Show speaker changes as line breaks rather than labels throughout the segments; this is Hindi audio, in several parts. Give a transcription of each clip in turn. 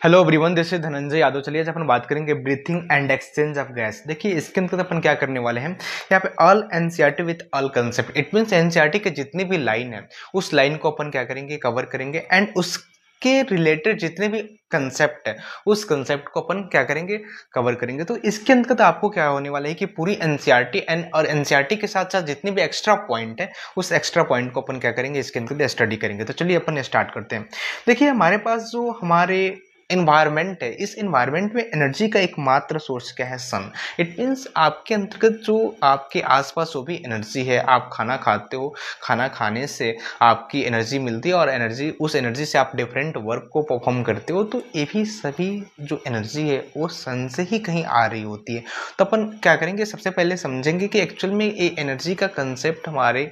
Hello everyone, this is Dhananjay Yadav. चलिए आज अपन बात करेंगे breathing and exchange of gas. देखिए इसके अंतर्गत अपन क्या करने वाले हैं, यहाँ पे all NCERT with all concept. It means NCERT के जितनी भी लाइन है उस लाइन को अपन क्या करेंगे, कवर करेंगे एंड उसके रिलेटेड जितने भी कंसेप्ट है उस कंसेप्ट को अपन क्या करेंगे, कवर करेंगे। तो इसके अंतर्गत आपको क्या होने वाला है कि पूरी एनसीईआरटी और एनसीईआरटी के साथ साथ जितने भी एक्स्ट्रा पॉइंट है उस एक्स्ट्रा पॉइंट को अपन क्या करेंगे, इसके अंतर्गत स्टडी करेंगे। तो चलिए अपन स्टार्ट करते हैं। देखिए हमारे पास जो हमारे इन्वायरमेंट है, इस इन्वायरमेंट में एनर्जी का एकमात्र सोर्स क्या है, सन। इट मीन्स आपके अंतर्गत जो आपके आसपास जो भी एनर्जी है, आप खाना खाते हो, खाना खाने से आपकी एनर्जी मिलती है और एनर्जी, उस एनर्जी से आप डिफरेंट वर्क को परफॉर्म करते हो। तो ये भी सभी जो एनर्जी है वो सन से ही कहीं आ रही होती है। तो अपन क्या करेंगे, सबसे पहले समझेंगे कि एक्चुअल में ये एनर्जी का कंसेप्ट हमारे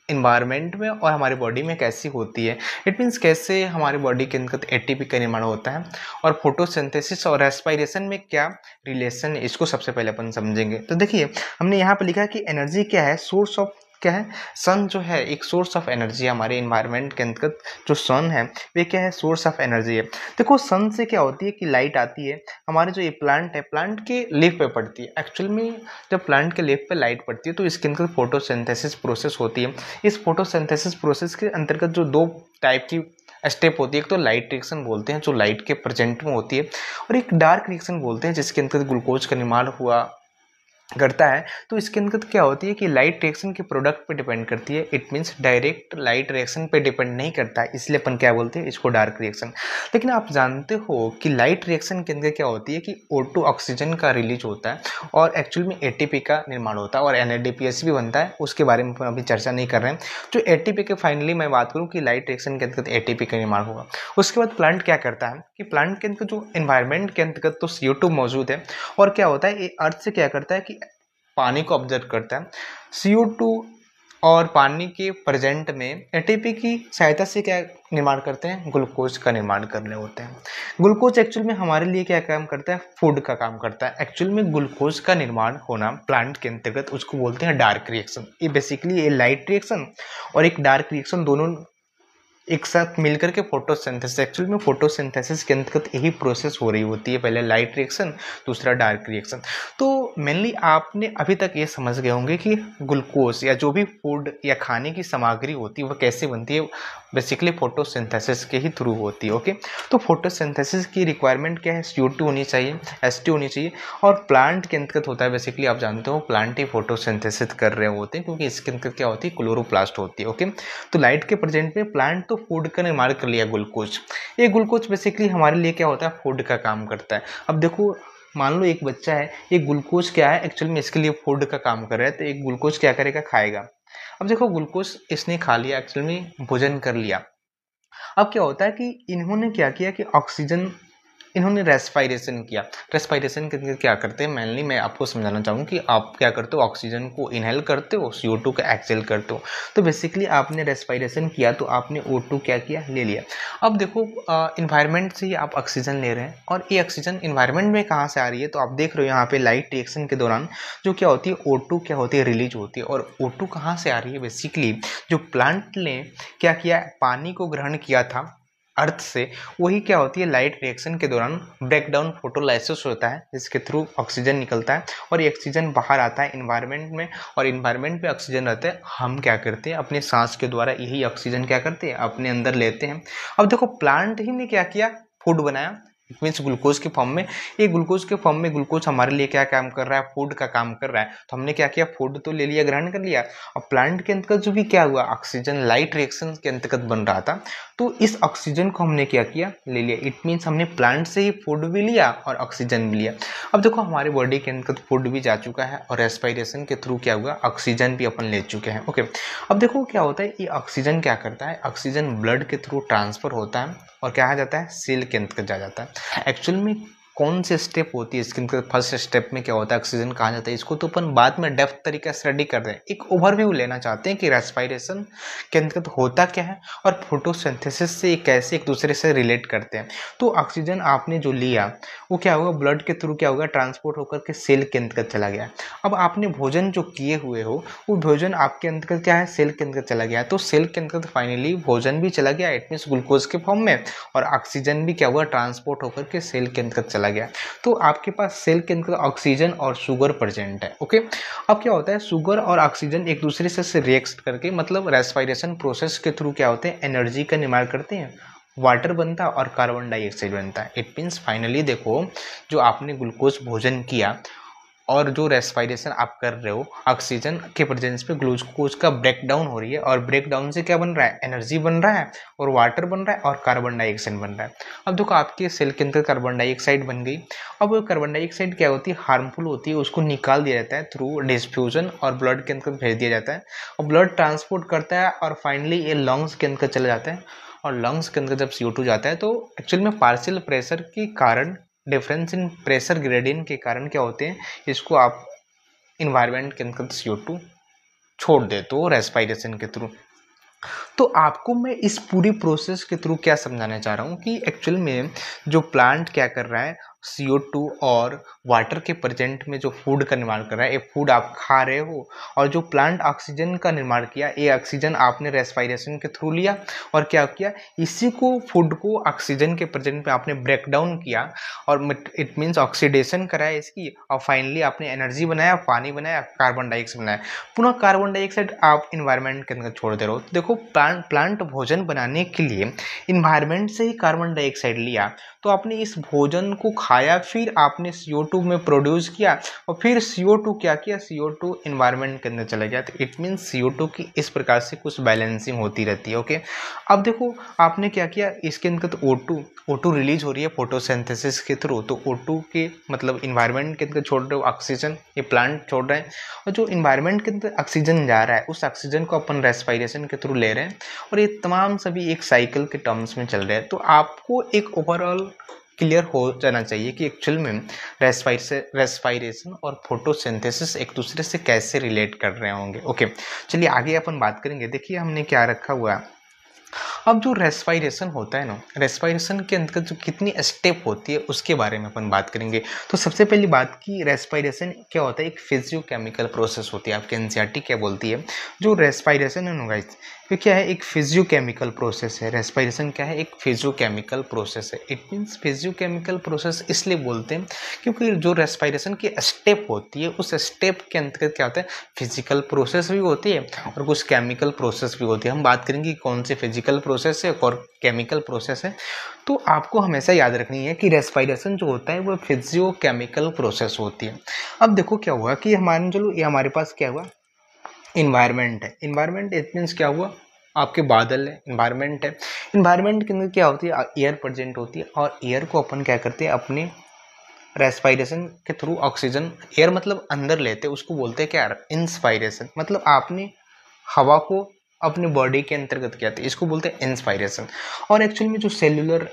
इन्वायरमेंट में और हमारी बॉडी में कैसी होती है। इट मीन्स कैसे हमारी बॉडी के अंदर एटीपी का निर्माण होता है और फोटोसिंथेसिस और रेस्पिरेशन में क्या रिलेशन है, इसको सबसे पहले अपन समझेंगे। तो देखिए हमने यहाँ पे लिखा है कि एनर्जी क्या है, सोर्स ऑफ क्या है, सन जो है एक सोर्स ऑफ एनर्जी है हमारे इन्वायरमेंट के अंतर्गत। जो सन है वे क्या है, सोर्स ऑफ एनर्जी है। देखो सन से क्या होती है कि लाइट आती है, हमारे जो ये प्लांट है, प्लांट के लीफ पे पड़ती है। एक्चुअल में जब प्लांट के लीफ पे लाइट पड़ती है तो इसके अंदर फोटोसिंथेसिस प्रोसेस होती है। इस फोटोसिंथेसिस प्रोसेस के अंतर्गत जो दो टाइप की स्टेप होती है, एक तो लाइट रिएक्शन बोलते हैं जो लाइट के प्रेजेंट में होती है, और एक डार्क रिएक्शन बोलते हैं जिसके अंतर्गत ग्लूकोज का निर्माण हुआ करता है। तो इसके अंतर्गत क्या होती है कि लाइट रिएक्शन के प्रोडक्ट पे डिपेंड करती है। It means direct light reaction पे डिपेंड नहीं करता है, इसलिए अपन क्या बोलते हैं, इसको डार्क रिएक्शन। लेकिन आप जानते हो कि लाइट रिएक्शन के अंदर क्या होती है कि O2 ऑक्सीजन का रिलीज होता है और एक्चुअल में एटीपी का निर्माण होता है और NADPH भी बनता है। उसके बारे में अपन अभी चर्चा नहीं कर रहे हैं। जो एटीपी के फाइनली मैं बात करूँ कि लाइट रिएक्शन के अंतर्गत एटीपी का निर्माण होगा। उसके बाद प्लांट क्या करता है कि प्लांट के अंदर जो एनवायरमेंट के अंतर्गत तो CO2 मौजूद है, और क्या होता है ये अर्थ से क्या करता है कि पानी को ऑब्जर्व करता है। CO2 और पानी के प्रेजेंट में एटीपी की सहायता से क्या निर्माण करते हैं, ग्लूकोज का निर्माण करने होते हैं। ग्लूकोज एक्चुअल में हमारे लिए क्या काम करता है, फूड का काम करता है। एक्चुअल में ग्लूकोज का निर्माण होना प्लांट के अंतर्गत उसको बोलते हैं डार्क रिएक्शन। ये बेसिकली ये लाइट रिएक्शन और एक डार्क रिएक्शन दोनों एक साथ मिलकर के फोटोसिंथेसिस, एक्चुअल में फोटोसिंथेसिस के अंतर्गत यही प्रोसेस हो रही होती है, पहले लाइट रिएक्शन दूसरा डार्क रिएक्शन। तो मेनली आपने अभी तक ये समझ गए होंगे कि ग्लूकोज या जो भी फूड या खाने की सामग्री होती है वह कैसे बनती है, बेसिकली फोटोसिंथेसिस के ही थ्रू होती है। ओके, तो फोटोसिंथेसिस की रिक्वायरमेंट क्या है, CO2 होनी चाहिए, H2 होनी चाहिए, और प्लांट के अंतर्गत होता है। बेसिकली आप जानते हो प्लांट ही फोटोसिंथेसिस कर रहे होते हैं क्योंकि इसके अंतर्गत क्या होती है, क्लोरोप्लास्ट होती है। ओके, तो लाइट के प्रेजेंट में प्लांट तो फूड का निर्माण कर लिया, ग्लूकोज। ये ग्लूकोज बेसिकली हमारे लिए क्या होता है, फूड का काम करता है। अब देखो मान लो एक बच्चा है, ये ग्लूकोज क्या है, एक्चुअल में इसके लिए फूड का काम कर रहा है, तो एक ग्लूकोज क्या करेगा, खाएगा। अब देखो ग्लूकोज इसने खा लिया, एक्चुअल में भोजन कर लिया। अब क्या होता है कि इन्होंने क्या किया कि ऑक्सीजन, इन्होंने रेस्पिरेशन किया। रेस्पिरेशन के अंदर क्या करते हैं, मेनली मैं आपको समझाना चाहूँ कि आप क्या करते हो, ऑक्सीजन को इनहेल करते हो, CO2 का एक्सहेल करते हो। तो बेसिकली आपने रेस्पिरेशन किया तो आपने O2 क्या किया, ले लिया। अब देखो इन्वायरमेंट से ही आप ऑक्सीजन ले रहे हैं और ये ऑक्सीजन इन्वायरमेंट में कहाँ से आ रही है, तो आप देख रहे हो यहाँ पे लाइट रिएक्शन के दौरान जो क्या होती है, O2 क्या होती है, रिलीज होती है। और O2 कहाँ से आ रही है, बेसिकली जो प्लांट ने क्या किया, पानी को ग्रहण किया था अर्थ से, वही क्या होती है, लाइट रिएक्शन के दौरान ब्रेकडाउन फोटोलाइसिस होता है जिसके थ्रू ऑक्सीजन निकलता है और ये ऑक्सीजन बाहर आता है इन्वायरमेंट में, और इन्वायरमेंट में ऑक्सीजन रहता है। हम क्या करते हैं, अपने सांस के द्वारा यही ऑक्सीजन क्या करते हैं, अपने अंदर लेते हैं। अब देखो प्लांट ही ने क्या किया, फूड बनाया, मीन्स ग्लूकोज के फॉर्म में। ये ग्लूकोज के फॉर्म में ग्लूकोज हमारे लिए क्या काम कर रहा है, फूड का काम कर रहा है। तो हमने क्या किया, फूड तो ले लिया, ग्रहण कर लिया। और प्लांट के अंतर्गत जो भी क्या हुआ, ऑक्सीजन लाइट रिएक्शन के अंतर्गत बन रहा था, तो इस ऑक्सीजन को हमने क्या किया, ले लिया। इट मीन्स हमने प्लांट से ही फूड भी लिया और ऑक्सीजन भी लिया। अब देखो हमारे बॉडी के अंतर्गत फूड भी जा चुका है और रेस्पिरेशन के थ्रू क्या हुआ, ऑक्सीजन भी अपन ले चुके हैं। ओके, अब देखो क्या होता है, ये ऑक्सीजन क्या करता है, ऑक्सीजन ब्लड के थ्रू ट्रांसफर होता है और क्या आ जाता है, सेल के अंतर्गत जा जाता है। एक्चुअल में कौन से स्टेप होती है इसके, फर्स्ट स्टेप में क्या होता है, ऑक्सीजन कहाँ जाता है, इसको तो अपन बाद में डेप्थ तरीके से स्टडी कर रहे हैं। एक ओवरव्यू लेना चाहते हैं कि रेस्पिरेशन के अंतर्गत होता क्या है और फोटोसिंथेसिस से कैसे एक दूसरे से रिलेट करते हैं। तो ऑक्सीजन आपने जो लिया वो क्या होगा, ब्लड के थ्रू क्या होगा, ट्रांसपोर्ट होकर के सेल के अंतर्गत चला गया। अब आपने भोजन जो किए हुए हो वो भोजन आपके अंतर्गत क्या है, सेल के अंतर्गत चला गया। तो सेल के अंतर्गत फाइनली भोजन भी चला गया, इट मीन्स ग्लूकोज के फॉर्म में, और ऑक्सीजन भी क्या हुआ, ट्रांसपोर्ट होकर के सेल के अंतर्गत चला गया। तो आपके पास सेल के अंदर ऑक्सीजन और शुगर प्रेजेंट है। ओके, अब क्या होता है, शुगर और ऑक्सीजन एक दूसरे से रिएक्ट करके, मतलब रेस्पिरेशन प्रोसेस के थ्रू क्या होते हैं, एनर्जी का निर्माण करते हैं, वाटर बनता है और कार्बन डाइऑक्साइड बनता है। इट मीन्स फाइनली देखो, जो आपने ग्लूकोज भोजन किया और जो रेस्पिरेशन आप कर रहे हो, ऑक्सीजन के प्रेजेंस पे ग्लूकोज का ब्रेक डाउन हो रही है, और ब्रेक डाउन से क्या बन रहा है, एनर्जी बन रहा है और वाटर बन रहा है और कार्बन डाइऑक्साइड बन रहा है। अब देखो आपके सेल के अंदर कार्बन डाइऑक्साइड बन गई। अब वो कार्बन डाइऑक्साइड क्या होती है, हार्मफुल होती है, उसको निकाल दिया जाता है थ्रू डिफ्यूजन और ब्लड के अंदर भेज दिया जाता है, और ब्लड ट्रांसपोर्ट करता है और फाइनली ये लंग्स के अंदर चला जाता है। और लंग्स के अंदर जब CO2 जाता है तो एक्चुअल में पार्शियल प्रेशर के कारण, डिफरेंस इन प्रेशर ग्रेडियंट के कारण क्या होते हैं, इसको आप इन्वायरमेंट के अंदर CO2 छोड़ देते हो रेस्पिरेशन के थ्रू। तो आपको मैं इस पूरी प्रोसेस के थ्रू क्या समझाना चाह रहा हूँ कि एक्चुअल में जो प्लांट क्या कर रहा है, CO2 और वाटर के प्रेजेंट में जो फूड का निर्माण कर रहा है, ये फूड आप खा रहे हो, और जो प्लांट ऑक्सीजन का निर्माण किया, ये ऑक्सीजन आपने रेस्पिरेशन के थ्रू लिया और क्या किया, इसी को फूड को ऑक्सीजन के प्रेजेंट पे आपने ब्रेक डाउन किया और इट मीन्स ऑक्सीडेशन कराया इसकी, और फाइनली आपने एनर्जी बनाया, पानी बनाया, कार्बन डाइऑक्साइड बनाया। पुनः कार्बन डाइऑक्साइड आप इन्वायरमेंट के अंदर छोड़ दे रहे हो। तो देखो प्लांट भोजन बनाने के लिए इन्वायरमेंट से ही कार्बन डाइऑक्साइड लिया, तो आपने इस भोजन को खाया, फिर आपने CO2 में प्रोड्यूस किया, और फिर CO2 क्या किया, CO2 इन्वायरमेंट के अंदर चला गया। तो इट मीन्स CO2 की इस प्रकार से कुछ बैलेंसिंग होती रहती है। ओके, अब देखो आपने क्या किया, इसके अंदर तो O2 रिलीज हो रही है फोटोसिंथेसिस के थ्रू, तो O2 के मतलब इन्वायरमेंट के अंदर छोड़ रहे हो ऑक्सीजन, ये प्लांट छोड़ रहे हैं, और जो इन्वायरमेंट के अंदर ऑक्सीजन जा रहा है उस ऑक्सीजन को अपन रेस्पिरेशन के थ्रू ले रहे हैं, और ये तमाम सभी एक साइकिल के टर्म्स में चल रहे हैं। तो आपको एक ओवरऑल क्लियर हो जाना चाहिए कि एक्चुअल में रेस्पिरेशन और फोटोसिंथेसिस एक दूसरे से कैसे रिलेट कर रहे होंगे। ओके, चलिए आगे अपन बात करेंगे। देखिए हमने क्या रखा हुआ है, अब जो रेस्पिरेशन होता है ना, रेस्पिरेशन के अंदर जो कितनी स्टेप होती है उसके बारे में अपन बात करेंगे। तो सबसे पहली बात की, रेस्पिरेशन क्या होता है, एक फिजियोकेमिकल प्रोसेस होती है। आपके NCERT क्या बोलती है, जो रेस्पिरेशन है ना गाइस, ये क्या है, एक फिजियोकेमिकल प्रोसेस है। रेस्पिरेशन क्या है, एक फिजियोकेमिकल प्रोसेस है। इट मीन्स फिजियोकेमिकल प्रोसेस इसलिए बोलते हैं क्योंकि जो रेस्पिरेशन की स्टेप होती है उस स्टेप के अंतर्गत क्या होता है, फिजिकल प्रोसेस भी होती है और कुछ केमिकल प्रोसेस भी होती है। हम बात करेंगे कौन से फिजिकल प्रोसेस है और केमिकल प्रोसेस है। तो आपको हमेशा याद रखनी है कि रेस्पिरेशन जो होता है वो फिजियोकेमिकल प्रोसेस होती है। अब देखो क्या हुआ कि हमारे पास क्या हुआ, इन्वायरमेंट है। इन्वायरमेंट इट मीन्स क्या हुआ, आपके बादल है, इन्वायरमेंट है। इन्वायरमेंट के अंदर क्या होती है, एयर प्रेजेंट होती है, और एयर को अपन क्या करते हैं, अपने रेस्पिरेशन के थ्रू ऑक्सीजन, एयर मतलब अंदर लेते हैं, उसको बोलते हैं क्या, इंस्पायरेशन। मतलब आपने हवा को अपने बॉडी के अंतर्गत किया, तो इसको बोलते हैं इंस्पायरेशन। और एक्चुअली में जो सेल्यूलर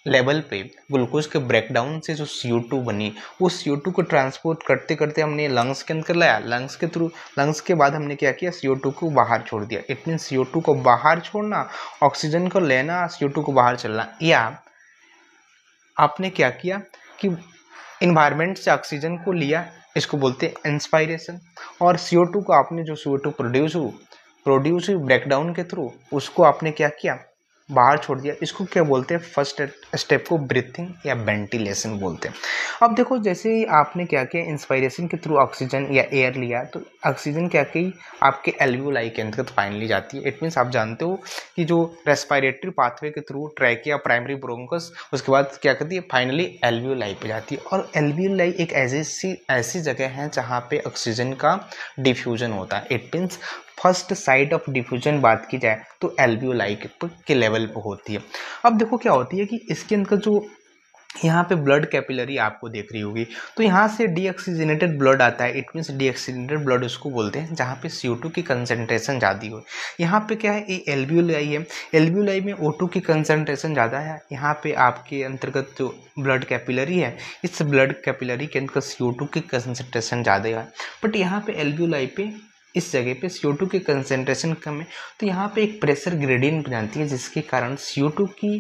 लेवल पे ग्लूकोज के ब्रेकडाउन से जो CO2 बनी, वो CO2 को ट्रांसपोर्ट करते करते हमने लंग्स के अंदर लाया, लंग्स के थ्रू, लंग्स के बाद हमने क्या किया, CO2 को बाहर छोड़ दिया। इट मीन्स CO2 को बाहर छोड़ना, ऑक्सीजन को लेना, CO2 को बाहर चलना। या आपने क्या किया कि इन्वायरमेंट से ऑक्सीजन को लिया, इसको बोलते हैं इंस्पायरेशन, और CO2 को आपने जो CO2 प्रोड्यूस हुई ब्रेकडाउन के थ्रू, उसको आपने क्या किया, बाहर छोड़ दिया। इसको क्या बोलते हैं, फर्स्ट स्टेप को ब्रीथिंग या वेंटिलेशन बोलते हैं। अब देखो जैसे ही आपने क्या किया, इंस्पायरेशन के थ्रू ऑक्सीजन या एयर लिया, तो ऑक्सीजन क्या की आपके एल्वियोलाई के अंतर्गत फाइनली जाती है। इट मीन्स आप जानते हो कि जो रेस्पिरेटरी पाथवे के थ्रू ट्रैकिया, प्राइमरी ब्रोंकस, उसके बाद क्या करती है, फाइनली एल्वियोलाई पे जाती है। और एल्वियोलाई एक ऐसी जगह है जहाँ पे ऑक्सीजन का डिफ्यूजन होता है। It means first sight of diffusion बात की जाए तो एल्वियोलाई के लेवल पर होती है। अब देखो क्या होती है कि इसके अंदर जो यहाँ पे ब्लड कैपिलरी आपको देख रही होगी, तो यहाँ से डीऑक्सीजनेटेड ब्लड आता है। इट मीन्स डीऑक्सीजनेटेड ब्लड उसको बोलते हैं जहाँ पे CO2 की कंसंट्रेशन ज़्यादा हो। यहाँ पे क्या है, ये एल्वियोलाई है, एल्वियोलाई में O2 की कंसंट्रेशन ज़्यादा है। यहाँ पे आपके अंतर्गत जो ब्लड कैपिलरी है, इस ब्लड कैपिलरी के अंदर CO2 की कंसंट्रेशन ज़्यादा है, बट यहाँ पे एल्वियोलाई पे इस जगह पे CO2 की कंसंट्रेशन कम है। तो यहाँ पे एक प्रेशर ग्रेडियंट बनाती है, जिसके कारण CO2 की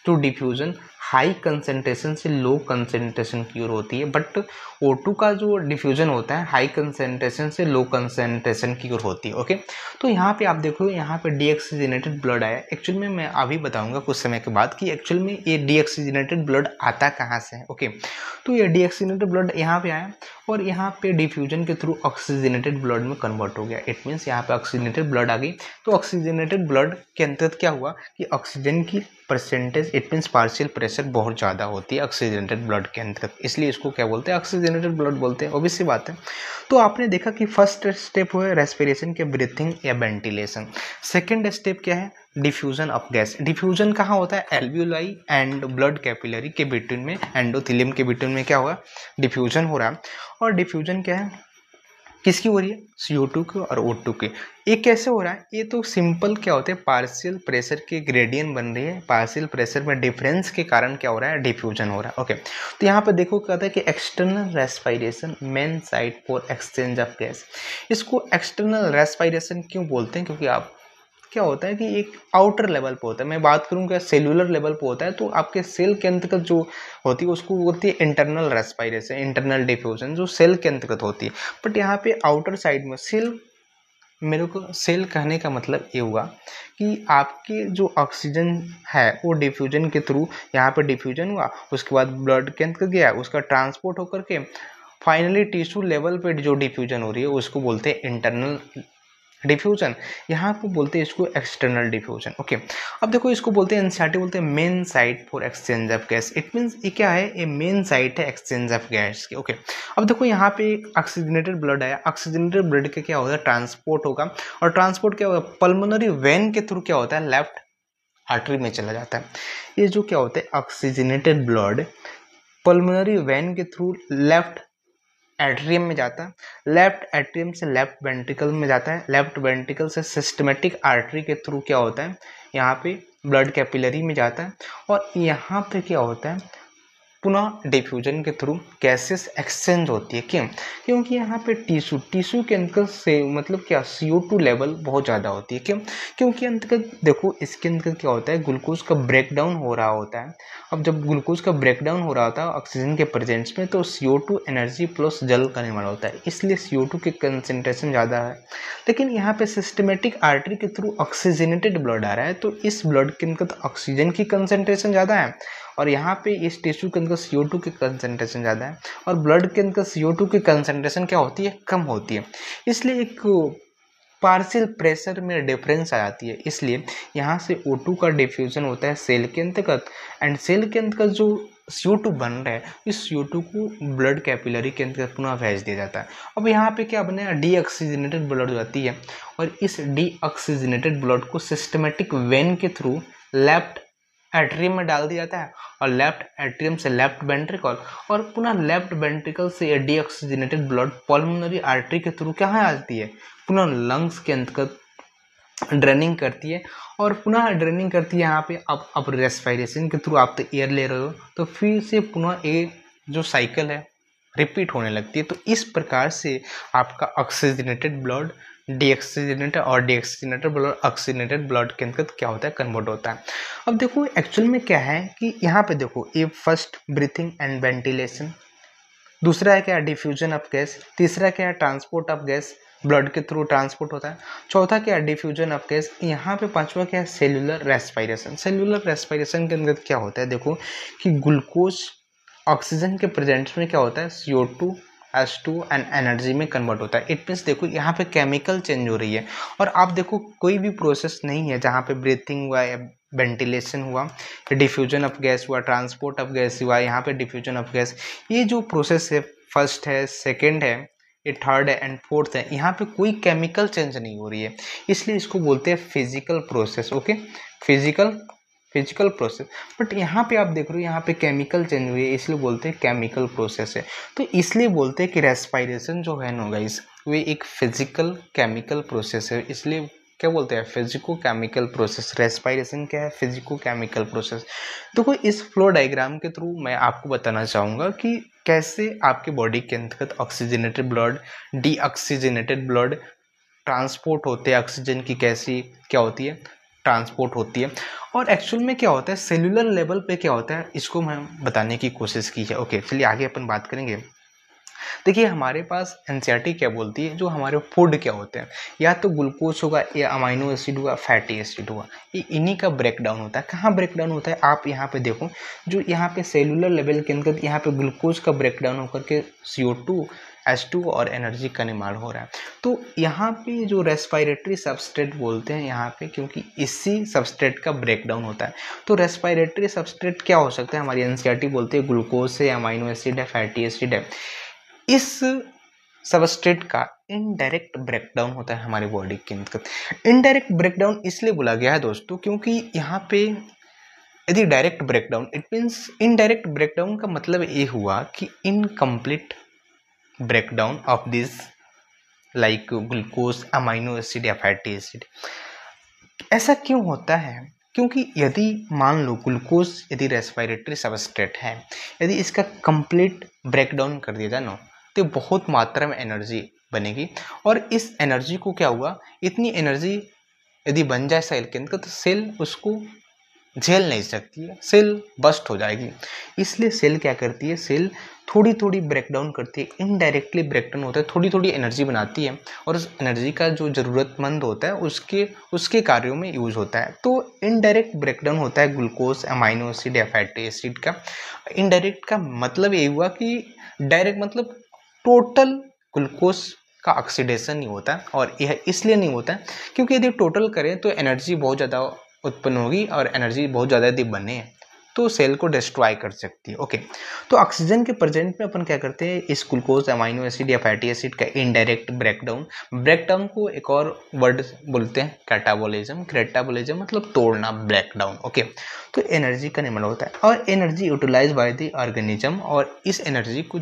जो डिफ्यूजन हाई कंसंट्रेशन से लो कंसंट्रेशन की ओर होती है, बट O2 का जो डिफ्यूजन होता है हाई कंसंट्रेशन से लो कंसंट्रेशन की ओर होती है। ओके, तो यहाँ पे आप देखो, यहाँ पे डीऑक्सीजनेटेड ब्लड आया। एक्चुअल में मैं अभी बताऊंगा कुछ समय के बाद कि एक्चुअल में ये डीऑक्सीजनेटेड ब्लड आता कहाँ से है। ओके, तो ये डीऑक्सीजनेटेड ब्लड यहाँ पे आया और यहाँ पे डिफ्यूजन के थ्रू ऑक्सीजनेटेड ब्लड में कन्वर्ट हो गया। इट मीन्स यहाँ पे ऑक्सीजनेटेड ब्लड आ गई। तो ऑक्सीजनेटेड ब्लड के अंतर्गत क्या हुआ कि ऑक्सीजन की percentage, it means partial pressure बहुत ज़्यादा होती है ऑक्सीजनेटेड ब्लड के अंतर्गत, इसलिए इसको क्या बोलते हैं, ऑक्सीजनेटेड ब्लड बोलते हैं। ऑब्वियस सी बात है। तो आपने देखा कि फर्स्ट स्टेप हुआ रेस्पिरेशन के, ब्रीथिंग या वेंटिलेशन। सेकेंड स्टेप क्या है, डिफ्यूजन ऑफ गैस। डिफ्यूजन कहाँ होता है, एल्वियोलाई एंड ब्लड कैपिलरी के बिटवीन में, एंडोथेलियम के बिटवीन में क्या हुआ, डिफ्यूजन हो रहा है। और डिफ्यूजन क्या है, किसकी हो रही है, CO2 की और O2 की। ये कैसे हो रहा है, ये तो सिंपल क्या होते हैं, पार्शियल प्रेशर के ग्रेडियंट बन रही है, पार्शियल प्रेशर में डिफरेंस के कारण क्या हो रहा है, डिफ्यूजन हो रहा है। ओके, तो यहाँ पे देखो क्या होता है कि external respiration main site for exchange of gas. इसको एक्सटर्नल रेस्पिरेशन क्यों बोलते हैं, क्योंकि आप क्या होता है कि एक आउटर लेवल पे होता है, मैं बात करूँ क्या सेल्यूलर लेवल पे होता है, तो आपके सेल के अंतर्गत जो होती है उसको बोलती है इंटरनल रेस्पिरेशन, इंटरनल डिफ्यूजन, जो सेल के अंतर्गत होती है। बट यहाँ पे आउटर साइड में सेल, मेरे को सेल कहने का मतलब ये हुआ कि आपके जो ऑक्सीजन है वो डिफ्यूजन के थ्रू यहाँ पे डिफ्यूजन हुआ, उसके बाद ब्लड के अंदर गया, उसका ट्रांसपोर्ट होकर के फाइनली टिश्यू लेवल पे जो डिफ्यूजन हो रही है उसको बोलते हैं इंटरनल डिफ्यूजन। यहाँ पे बोलते हैं इसको एक्सटर्नल डिफ्यूजन। ओके, अब देखो इसको बोलते हैं एनसीईआरटी बोलते हैं main site for exchange of gas. It means ये क्या है, ये मेन साइट है एक्सचेंज ऑफ गैस की। ओके, अब देखो यहाँ पे ऑक्सीजनेटेड ब्लड आया, ऑक्सीजनेटेड ब्लड के क्या होगा, ट्रांसपोर्ट होगा, और ट्रांसपोर्ट क्या होगा, पल्मोनरी वेन के थ्रू क्या होता है, लेफ्ट आर्टरी में चला जाता है। ये जो क्या होता है ऑक्सीजनेटेड ब्लड पल्मोनरी वेन के थ्रू लेफ्ट एट्रियम में जाता है, लेफ्ट एट्रियम से लेफ्ट वेंट्रिकल में जाता है, लेफ्ट वेंट्रिकल से सिस्टमेटिक आर्टरी के थ्रू क्या होता है, यहाँ पे ब्लड कैपिलरी में जाता है, और यहाँ पे क्या होता है, पुनः डिफ्यूजन के थ्रू गैसेस एक्सचेंज होती है। क्यों, क्योंकि यहाँ पे टिश्यू के अंतर्गत से मतलब क्या CO2 लेवल बहुत ज़्यादा होती है। क्यों, क्योंकि अंतर्गत देखो इसके अंतर्गत क्या होता है, ग्लूकोज का ब्रेक डाउन हो रहा होता है। अब जब ग्लूकोज का ब्रेक डाउन हो रहा होता है ऑक्सीजन के प्रेजेंस में, तो CO2 एनर्जी प्लस जल का निर्माण होता है, इसलिए CO2 की कंसेंट्रेशन ज़्यादा है। लेकिन यहाँ पे सिस्टमेटिक आर्टरी के थ्रू ऑक्सीजनेटेड ब्लड आ रहा है, तो इस ब्लड के अंतर्गत ऑक्सीजन की कंसेंट्रेशन ज़्यादा है, और यहाँ पे इस टिश्यू के अंदर CO2 की कंसंट्रेशन ज़्यादा है, और ब्लड के अंदर CO2 की कंसंट्रेशन क्या होती है, कम होती है, इसलिए एक पार्शियल प्रेशर में डिफरेंस आ जाती है। इसलिए यहाँ से O2 का डिफ्यूजन होता है सेल के अंतर्गत, एंड सेल के अंतर्गत जो CO2 बन रहा है, इस CO2 को ब्लड कैपिलरी के अंतर्गत पुनः भेज दिया जाता है। अब यहाँ पे क्या बनेगा, डीऑक्सीजनेटेड ब्लड हो जाती है, और इस डीऑक्सीजनेटेड ब्लड को सिस्टमेटिक वेन के थ्रू लेफ्ट एट्रियम में डाल दिया जाता है, और लेफ्ट एट्रियम से लेफ्ट वेंट्रिकल, और पुनः लेफ्ट वेंट्रिकल से डीऑक्सीजनेटेड ब्लड पल्मोनरी आर्टरी के थ्रू कहाँ आती है, पुनः लंग्स के अंतर्गत ड्रेनिंग करती है, और पुनः ड्रेनिंग करती है यहाँ पे। अब रेस्पिरेशन के थ्रू आप तो एयर ले रहे हो, तो फिर से पुनः ये जो साइकिल है रिपीट होने लगती है। तो इस प्रकार से आपका ऑक्सीजनेटेड ब्लड डीऑक्सीजनेटेड और डीऑक्सीजनेटेड ब्लड ऑक्सीजनेटेड ब्लड के अंतर्गत क्या होता है, कन्वर्ट होता है। अब देखो एक्चुअल में क्या है कि यहाँ पे देखो ये फर्स्ट ब्रीथिंग एंड वेंटिलेशन, दूसरा है क्या डिफ्यूजन ऑफ गैस, तीसरा क्या है ट्रांसपोर्ट ऑफ गैस, ब्लड के थ्रू ट्रांसपोर्ट होता है, चौथा क्या है डिफ्यूजन ऑफ गैस, यहाँ पे पांचवा क्या है सेल्यूलर रेस्पिरेशन। सेल्यूलर रेस्पिरेशन के अंदर क्या होता है, देखो कि ग्लूकोज ऑक्सीजन के प्रेजेंस में क्या होता है CO2 H2 एंड एनर्जी में कन्वर्ट होता है। इट मीन्स देखो यहाँ पे केमिकल चेंज हो रही है, और आप देखो कोई भी प्रोसेस नहीं है जहाँ पे ब्रीथिंग हुआ या वेंटिलेशन हुआ, डिफ्यूजन ऑफ गैस हुआ, ट्रांसपोर्ट ऑफ गैस हुआ, यहाँ पे डिफ्यूजन ऑफ गैस, ये जो प्रोसेस है फर्स्ट है, सेकेंड है, ये थर्ड है एंड फोर्थ है, यहाँ पे कोई केमिकल चेंज नहीं हो रही है, इसलिए इसको बोलते हैं physical process. Okay, physical physical process. But यहाँ पे आप देख रहे हो यहाँ पे केमिकल चेंज हुई है, इसलिए बोलते हैं केमिकल प्रोसेस है। तो इसलिए बोलते हैं कि रेस्पायरेशन जो है ना गाइस, वे एक फिजिकल केमिकल प्रोसेस है, इसलिए क्या बोलते हैं फिजिको केमिकल प्रोसेस। रेस्पायरेशन क्या है, फिजिको केमिकल प्रोसेस। देखो इस फ्लो डायग्राम के थ्रू मैं आपको बताना चाहूँगा कि कैसे आपके बॉडी के अंतर्गत oxygenated blood, deoxygenated blood transport होते हैं, ऑक्सीजन की कैसी क्या होती है ट्रांसपोर्ट होती है, और एक्चुअल में क्या होता है सेलुलर लेवल पे क्या होता है, इसको मैं बताने की कोशिश की है। ओके चलिए आगे अपन बात करेंगे। देखिए हमारे पास एनसीईआरटी क्या बोलती है, जो हमारे फूड क्या होते हैं, या तो ग्लूकोज होगा या अमाइनो एसिड होगा, फैटी एसिड होगा, ये इन्हीं का ब्रेकडाउन होता है। कहाँ ब्रेकडाउन होता है, आप यहाँ पे देखो, जो यहाँ पे सेलुलर लेवल के अंदर यहाँ पे ग्लूकोज का ब्रेकडाउन होकर के CO2 H2 और एनर्जी का निर्माण हो रहा है। तो यहाँ पे जो रेस्पायरेटरी सबस्ट्रेट बोलते हैं यहाँ पे, क्योंकि इसी सबस्ट्रेट का ब्रेकडाउन होता है। तो रेस्पायरेटरी सबस्ट्रेट क्या हो सकता है, हमारी एनसीईआरटी बोलती है ग्लूकोज है, अमाइनो एसिड है, फैटी एसिड है। इस सबस्ट्रेट का इनडायरेक्ट ब्रेकडाउन होता है हमारी बॉडी के अंतर्गत। इनडायरेक्ट ब्रेकडाउन इसलिए बोला गया है दोस्तों, क्योंकि यहाँ पे यदि direct breakdown, it means indirect breakdown का मतलब ये हुआ कि incomplete breakdown of this like glucose, amino acid या फैटी एसिड। ऐसा क्यों होता है, क्योंकि यदि मान लो ग्लूकोज यदि रेस्पिरेटरी सबस्ट्रेट है, यदि इसका कंप्लीट ब्रेकडाउन कर दिया जाए ना, तो बहुत मात्रा में एनर्जी बनेगी, और इस एनर्जी को क्या हुआ, इतनी एनर्जी यदि बन जाए सेल के अंदर, तो सेल उसको झेल नहीं सकती है, सेल बस्ट हो जाएगी। इसलिए सेल क्या करती है, सेल थोड़ी थोड़ी ब्रेकडाउन करती है, इनडायरेक्टली ब्रेकडाउन होता है, थोड़ी थोड़ी एनर्जी बनाती है, और उस एनर्जी का जो ज़रूरतमंद होता है उसके कार्यों में यूज होता है। तो इनडायरेक्ट ब्रेकडाउन होता है ग्लूकोज, अमाइनो एसिड या फैटी एसिड का। इनडायरेक्ट का मतलब ये हुआ कि डायरेक्ट मतलब टोटल ग्लूकोज का ऑक्सीडेशन नहीं होता, और यह इसलिए नहीं होता क्योंकि यदि टोटल करें तो एनर्जी बहुत ज़्यादा उत्पन्न होगी, और एनर्जी बहुत ज़्यादा यदि बने तो सेल को डिस्ट्रॉय कर सकती है। ओके, तो ऑक्सीजन के प्रेजेंट में अपन क्या करते हैं, इस ग्लूकोज, अमाइनो एसिड या फैटी एसिड का इनडायरेक्ट ब्रेकडाउन को एक और वर्ड बोलते हैं कैटाबोलिज्म। कैटाबोलिज्म मतलब तोड़ना, ब्रेकडाउन। ओके, तो एनर्जी का निर्माण होता है, और energy utilise by the organism, और इस एनर्जी को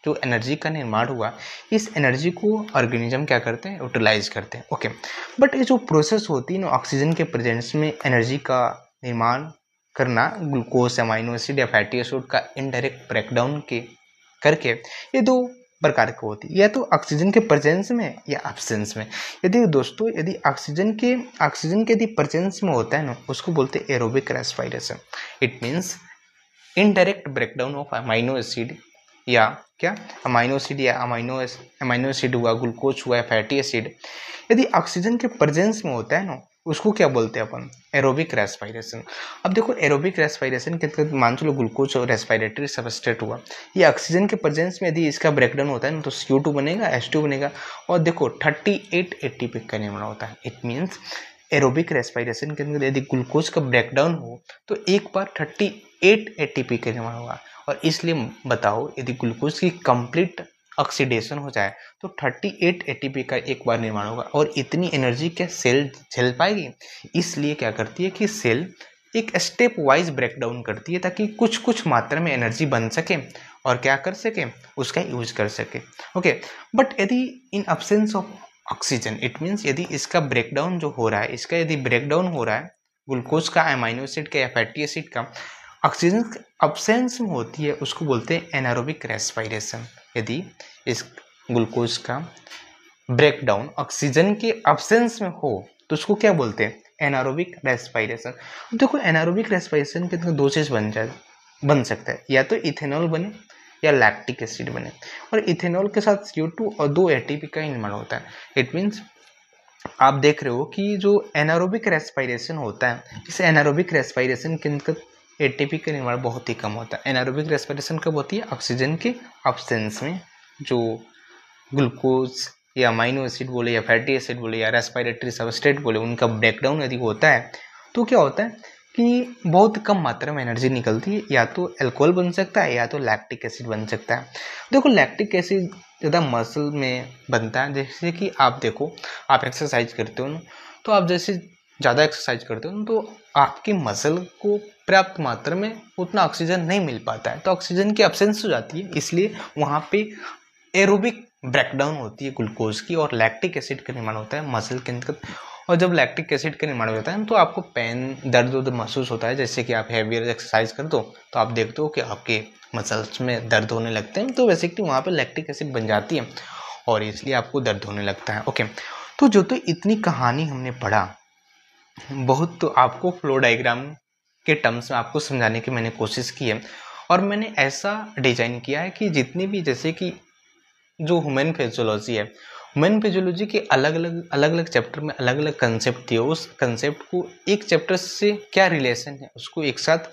जो एनर्जी का निर्माण हुआ, इस एनर्जी को ऑर्गेनिज्म क्या करते हैं, यूटिलाइज करते हैं। ओके, बट ये जो प्रोसेस होती है ना ऑक्सीजन के प्रेजेंस में एनर्जी का निर्माण करना, ग्लूकोज, अमाइनो एसिड या फैटी एसिड का इनडायरेक्ट ब्रेकडाउन के करके, ये दो प्रकार की होती है, या तो ऑक्सीजन के प्रेजेंस में या एब्सेंस में। यदि दोस्तों यदि ऑक्सीजन के यदि प्रेजेंस में होता है ना, उसको बोलते हैं aerobic respiration. It means indirect breakdown of amino acid या क्या अमाइनो एसिड या अमाइनो एसिड हुआ, ग्लूकोज हुआ, फैटी एसिड, यदि ऑक्सीजन के प्रेजेंस में होता है ना, उसको क्या बोलते हैं अपन, एरोबिक रेस्पिरेशन। अब देखो एरोबिक रेस्पिरेशन के तहत मान चलो ग्लूकोज और रेस्पिरेटरी सबस्ट्रेट हुआ, ये ऑक्सीजन के प्रेजेंस में यदि इसका ब्रेकडाउन होता है ना, तो CO2 बनेगा, H2 बनेगा, और देखो 38 ATP का निर्माण होता है। इट मीन्स एरोबिक रेस्पिरेशन के अंदर यदि ग्लूकोज का ब्रेकडाउन हो तो एक बार 38 ATP का निर्माण होगा, और इसलिए बताओ यदि ग्लूकोज की कंप्लीट ऑक्सीडेशन हो जाए तो 38 ATP का एक बार निर्माण होगा, और इतनी एनर्जी क्या सेल झेल पाएगी। इसलिए क्या करती है कि सेल एक स्टेप वाइज ब्रेकडाउन करती है, ताकि कुछ कुछ मात्रा में एनर्जी बन सके और क्या कर सके, उसका यूज कर सके। ओके, बट यदि इन absence of oxygen, it means यदि इसका ब्रेकडाउन जो हो रहा है, इसका यदि ब्रेकडाउन हो रहा है ग्लूकोज का, अमाइनो एसिड का या फैटी एसिड का, ऑक्सीजन अब्सेंस में होती है, उसको बोलते हैं एनारोबिक रेस्पिरेशन। यदि इस ग्लूकोज का ब्रेकडाउन ऑक्सीजन के अब्सेंस में हो तो उसको क्या बोलते हैं, एनारोबिक रेस्पिरेशन। देखो एनारोबिक रेस्पिरेशन के अंदर दो चीज बन सकता है, या तो इथेनॉल बने या लैक्टिक एसिड बने, और इथेनॉल के साथ CO2 और 2 ATP का निर्माण होता है। इट मीन्स आप देख रहे हो कि जो एनारोबिक रेस्पिरेशन होता है, इस एनारोबिक रेस्पिरेशन के अंदर ATP का निर्माण बहुत ही कम होता है। एनारोबिक रेस्पिरेशन कब होती है, ऑक्सीजन के अब्सेंस में, जो ग्लूकोज या अमाइनो एसिड बोले या फैटी एसिड बोले या रेस्पिरेटरी सबस्ट्रेट बोले, उनका ब्रेकडाउन यदि होता है तो क्या होता है कि बहुत कम मात्रा में एनर्जी निकलती है, या तो अल्कोहल बन सकता है या तो लैक्टिक एसिड बन सकता है। देखो लैक्टिक एसिड ज़्यादा मसल में बनता है, जैसे कि आप देखो आप एक्सरसाइज करते हो ना, तो आप जैसे ज़्यादा एक्सरसाइज करते हो तो आपकी मसल को पर्याप्त मात्रा में उतना ऑक्सीजन नहीं मिल पाता है, तो ऑक्सीजन की एब्सेंस हो जाती है, इसलिए वहाँ पे एरोबिक ब्रेकडाउन होती है ग्लूकोज की और लैक्टिक एसिड का निर्माण होता है मसल के अंतर्गत। और जब लैक्टिक एसिड का निर्माण होता है तो आपको पेन दर्द महसूस होता है, जैसे कि आप हैवियर एक्सरसाइज कर दो तो आप देखते हो कि आपके मसल्स में दर्द होने लगते हैं, तो बेसिकली वहाँ पे लैक्टिक एसिड बन जाती है और इसलिए आपको दर्द होने लगता है। ओके, तो जो तो इतनी कहानी हमने पढ़ा, बहुत तो आपको फ्लो डायग्राम के टर्म्स में आपको समझाने की मैंने कोशिश की है और मैंने ऐसा डिजाइन किया है कि जितनी भी, जैसे कि जो ह्यूमन फिजियोलॉजी है, ह्यूमन फिजियोलॉजी के अलग अलग चैप्टर में अलग अलग कंसेप्ट दिए, उस कंसेप्ट को एक चैप्टर से क्या रिलेशन है उसको एक साथ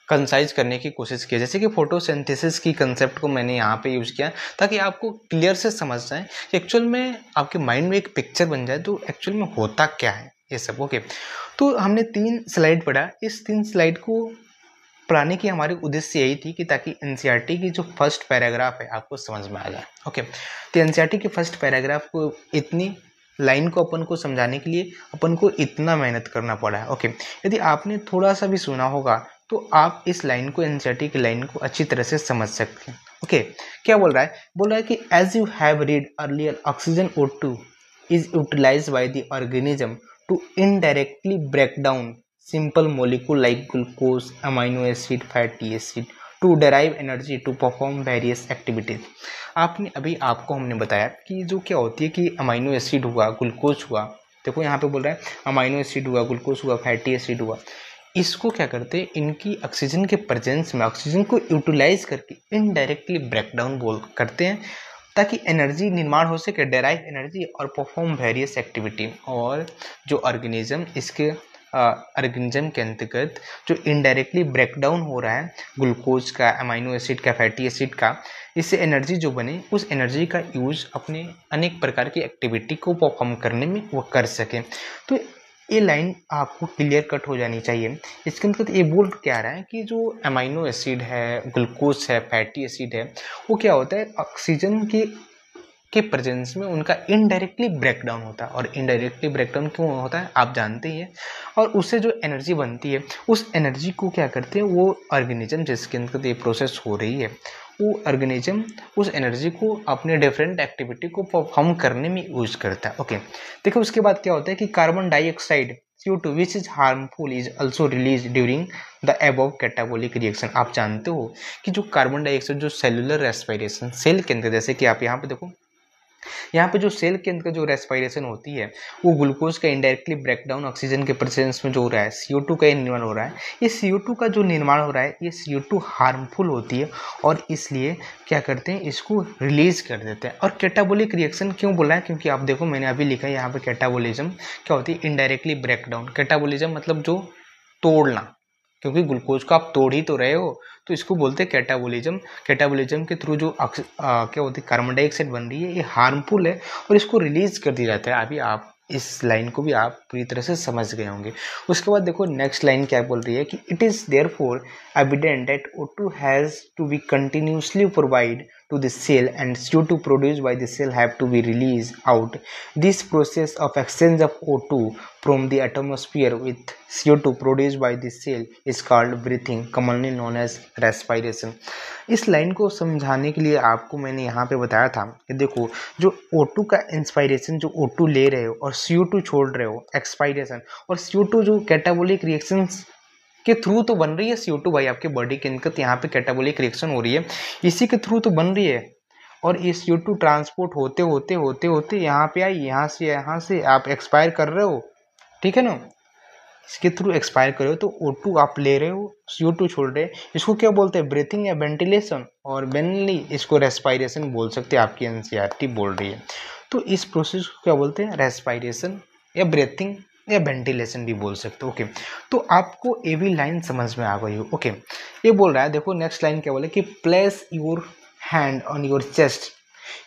कंसाइज करने की कोशिश की। जैसे कि फोटोसिंथेसिस की कंसेप्ट को मैंने यहाँ पे यूज़ किया ताकि आपको क्लियर से समझ जाए कि एक्चुअल में आपके माइंड में एक पिक्चर बन जाए तो एक्चुअल में होता क्या है ये सब। ओके, तो हमने 3 स्लाइड पढ़ा, इस 3 स्लाइड को पढ़ाने की हमारी उद्देश्य यही थी कि ताकि एनसीईआरटी की जो फर्स्ट पैराग्राफ है आपको समझ में आ जाए। ओके, तो एनसीईआरटी के फर्स्ट पैराग्राफ को, इतनी लाइन को अपन को समझाने के लिए अपन को इतना मेहनत करना पड़ा है। ओके, यदि आपने थोड़ा सा भी सुना होगा तो आप इस लाइन को, एनसीईआरटी की लाइन को अच्छी तरह से समझ सकते हैं। ओके, क्या बोल रहा है? बोल रहा है कि as you have read earlier, oxygen O2 is utilized by the organism to indirectly break down simple molecule like glucose, amino acid, fatty acid to derive energy to perform various activities। आपने अभी, आपको हमने बताया कि जो क्या होती है कि अमाइनो एसिड हुआ, ग्लूकोज हुआ, देखो यहाँ पे बोल रहा है अमाइनो एसिड हुआ, ग्लूकोज हुआ, फैटी एसिड हुआ, इसको क्या करते हैं, इनकी ऑक्सीजन के प्रेजेंस में ऑक्सीजन को यूटिलाइज करके इनडायरेक्टली ब्रेकडाउन बोल करते हैं ताकि एनर्जी निर्माण हो सके, डेराइव एनर्जी और परफॉर्म वेरियस एक्टिविटी। और जो ऑर्गेनिज्म, इसके ऑर्गेनिज्म के अंतर्गत जो इनडायरेक्टली ब्रेकडाउन हो रहा है ग्लूकोज का, अमाइनो एसिड का, फैटी एसिड का, इससे एनर्जी जो बने उस एनर्जी का यूज अपने अनेक प्रकार की एक्टिविटी को परफॉर्म करने में वो कर सकें। तो ये लाइन आपको क्लियर कट हो जानी चाहिए। इसके अंतर्गत ये बोल क्या रहा है कि जो अमाइनो एसिड है, ग्लूकोज है, फैटी एसिड है, वो क्या होता है, ऑक्सीजन के प्रेजेंस में उनका इनडायरेक्टली ब्रेकडाउन होता है। और इनडायरेक्टली ब्रेकडाउन क्यों होता है आप जानते ही हैं। और उससे जो एनर्जी बनती है उस एनर्जी को क्या करते हैं वो ऑर्गेनिज्म जिसके अंदर ये प्रोसेस हो रही है, वो ऑर्गेनिज्म उस एनर्जी को अपने डिफरेंट एक्टिविटी को परफॉर्म करने में यूज करता है। ओके, देखो उसके बाद क्या होता है कि carbon dioxide CO2 which is harmful is also release during the above catabolic reaction. आप जानते हो कि जो कार्बन डाइऑक्साइड जो सेलुलर रेस्पिरेशन, सेल के अंदर, जैसे कि आप यहाँ पे देखो, यहाँ पे जो सेल के अंदर जो रेस्पिरेशन होती है वो ग्लूकोज का इनडायरेक्टली ब्रेकडाउन ऑक्सीजन के प्रेजेंस में जो हो रहा है, CO2 का निर्माण हो रहा है। ये CO2 का जो निर्माण हो रहा है, ये CO2 हार्मफुल होती है और इसलिए क्या करते हैं, इसको रिलीज कर देते हैं। और कैटाबोलिक रिएक्शन क्यों बोला है, क्योंकि आप देखो मैंने अभी लिखा है यहाँ पे कैटाबोलिज्म क्या होती है, इनडायरेक्टली ब्रेकडाउन। कैटाबोलिज्म मतलब जो तोड़ना, क्योंकि ग्लूकोज को आप तोड़ ही तो रहे हो, तो इसको बोलते हैं कैटाबोलिज्म। कैटाबोलिज्म के थ्रू जो क्या होती है कार्बन डाइऑक्साइड बन रही है, ये हार्मफुल है और इसको रिलीज कर दिया जाता है। अभी आप इस लाइन को भी आप पूरी तरह से समझ गए होंगे। उसके बाद देखो नेक्स्ट लाइन क्या बोल रही है कि it is therefore evident that O2 has to be continuously provide to the cell and CO2 produced by the cell have to be released out. This process of exchange of O2 from the atmosphere with CO2 produced by the cell is called breathing, commonly known as respiration। इस लाइन को समझाने के लिए आपको मैंने यहाँ पे बताया था कि देखो जो O2 का इंस्पायरेशन, जो O2 ले रहे हो और CO2 छोड़ रहे हो, एक्सपायरेशन, और CO2 जो कैटाबोलिक रिएक्शंस के थ्रू तो बन रही है CO2 भाई, आपके बॉडी के अंदर यहाँ पे कैटाबोलिक रिएक्शन हो रही है, इसी के थ्रू तो बन रही है। और ये CO2 ट्रांसपोर्ट होते होते होते होते यहाँ पे आई, यहाँ से आप एक्सपायर कर रहे हो, ठीक है ना, इसके थ्रू एक्सपायर कर रहे हो, तो O2 आप ले रहे हो, CO2 छोड़ रहे हैं, इसको क्या बोलते हैं, ब्रीथिंग या वेंटिलेशन, और मेनली इसको रेस्पायरेशन बोल सकते हैं, आपकी एनसीईआरटी बोल रही है। तो इस प्रोसेस को क्या बोलते हैं, रेस्पायरेशन या ब्रीथिंग या वेंटिलेशन भी बोल सकते हो। ओके, तो आपको ये भी लाइन समझ में आ गई हो। ओके, ये बोल रहा है, देखो नेक्स्ट लाइन क्या बोले कि place your hand on your chest,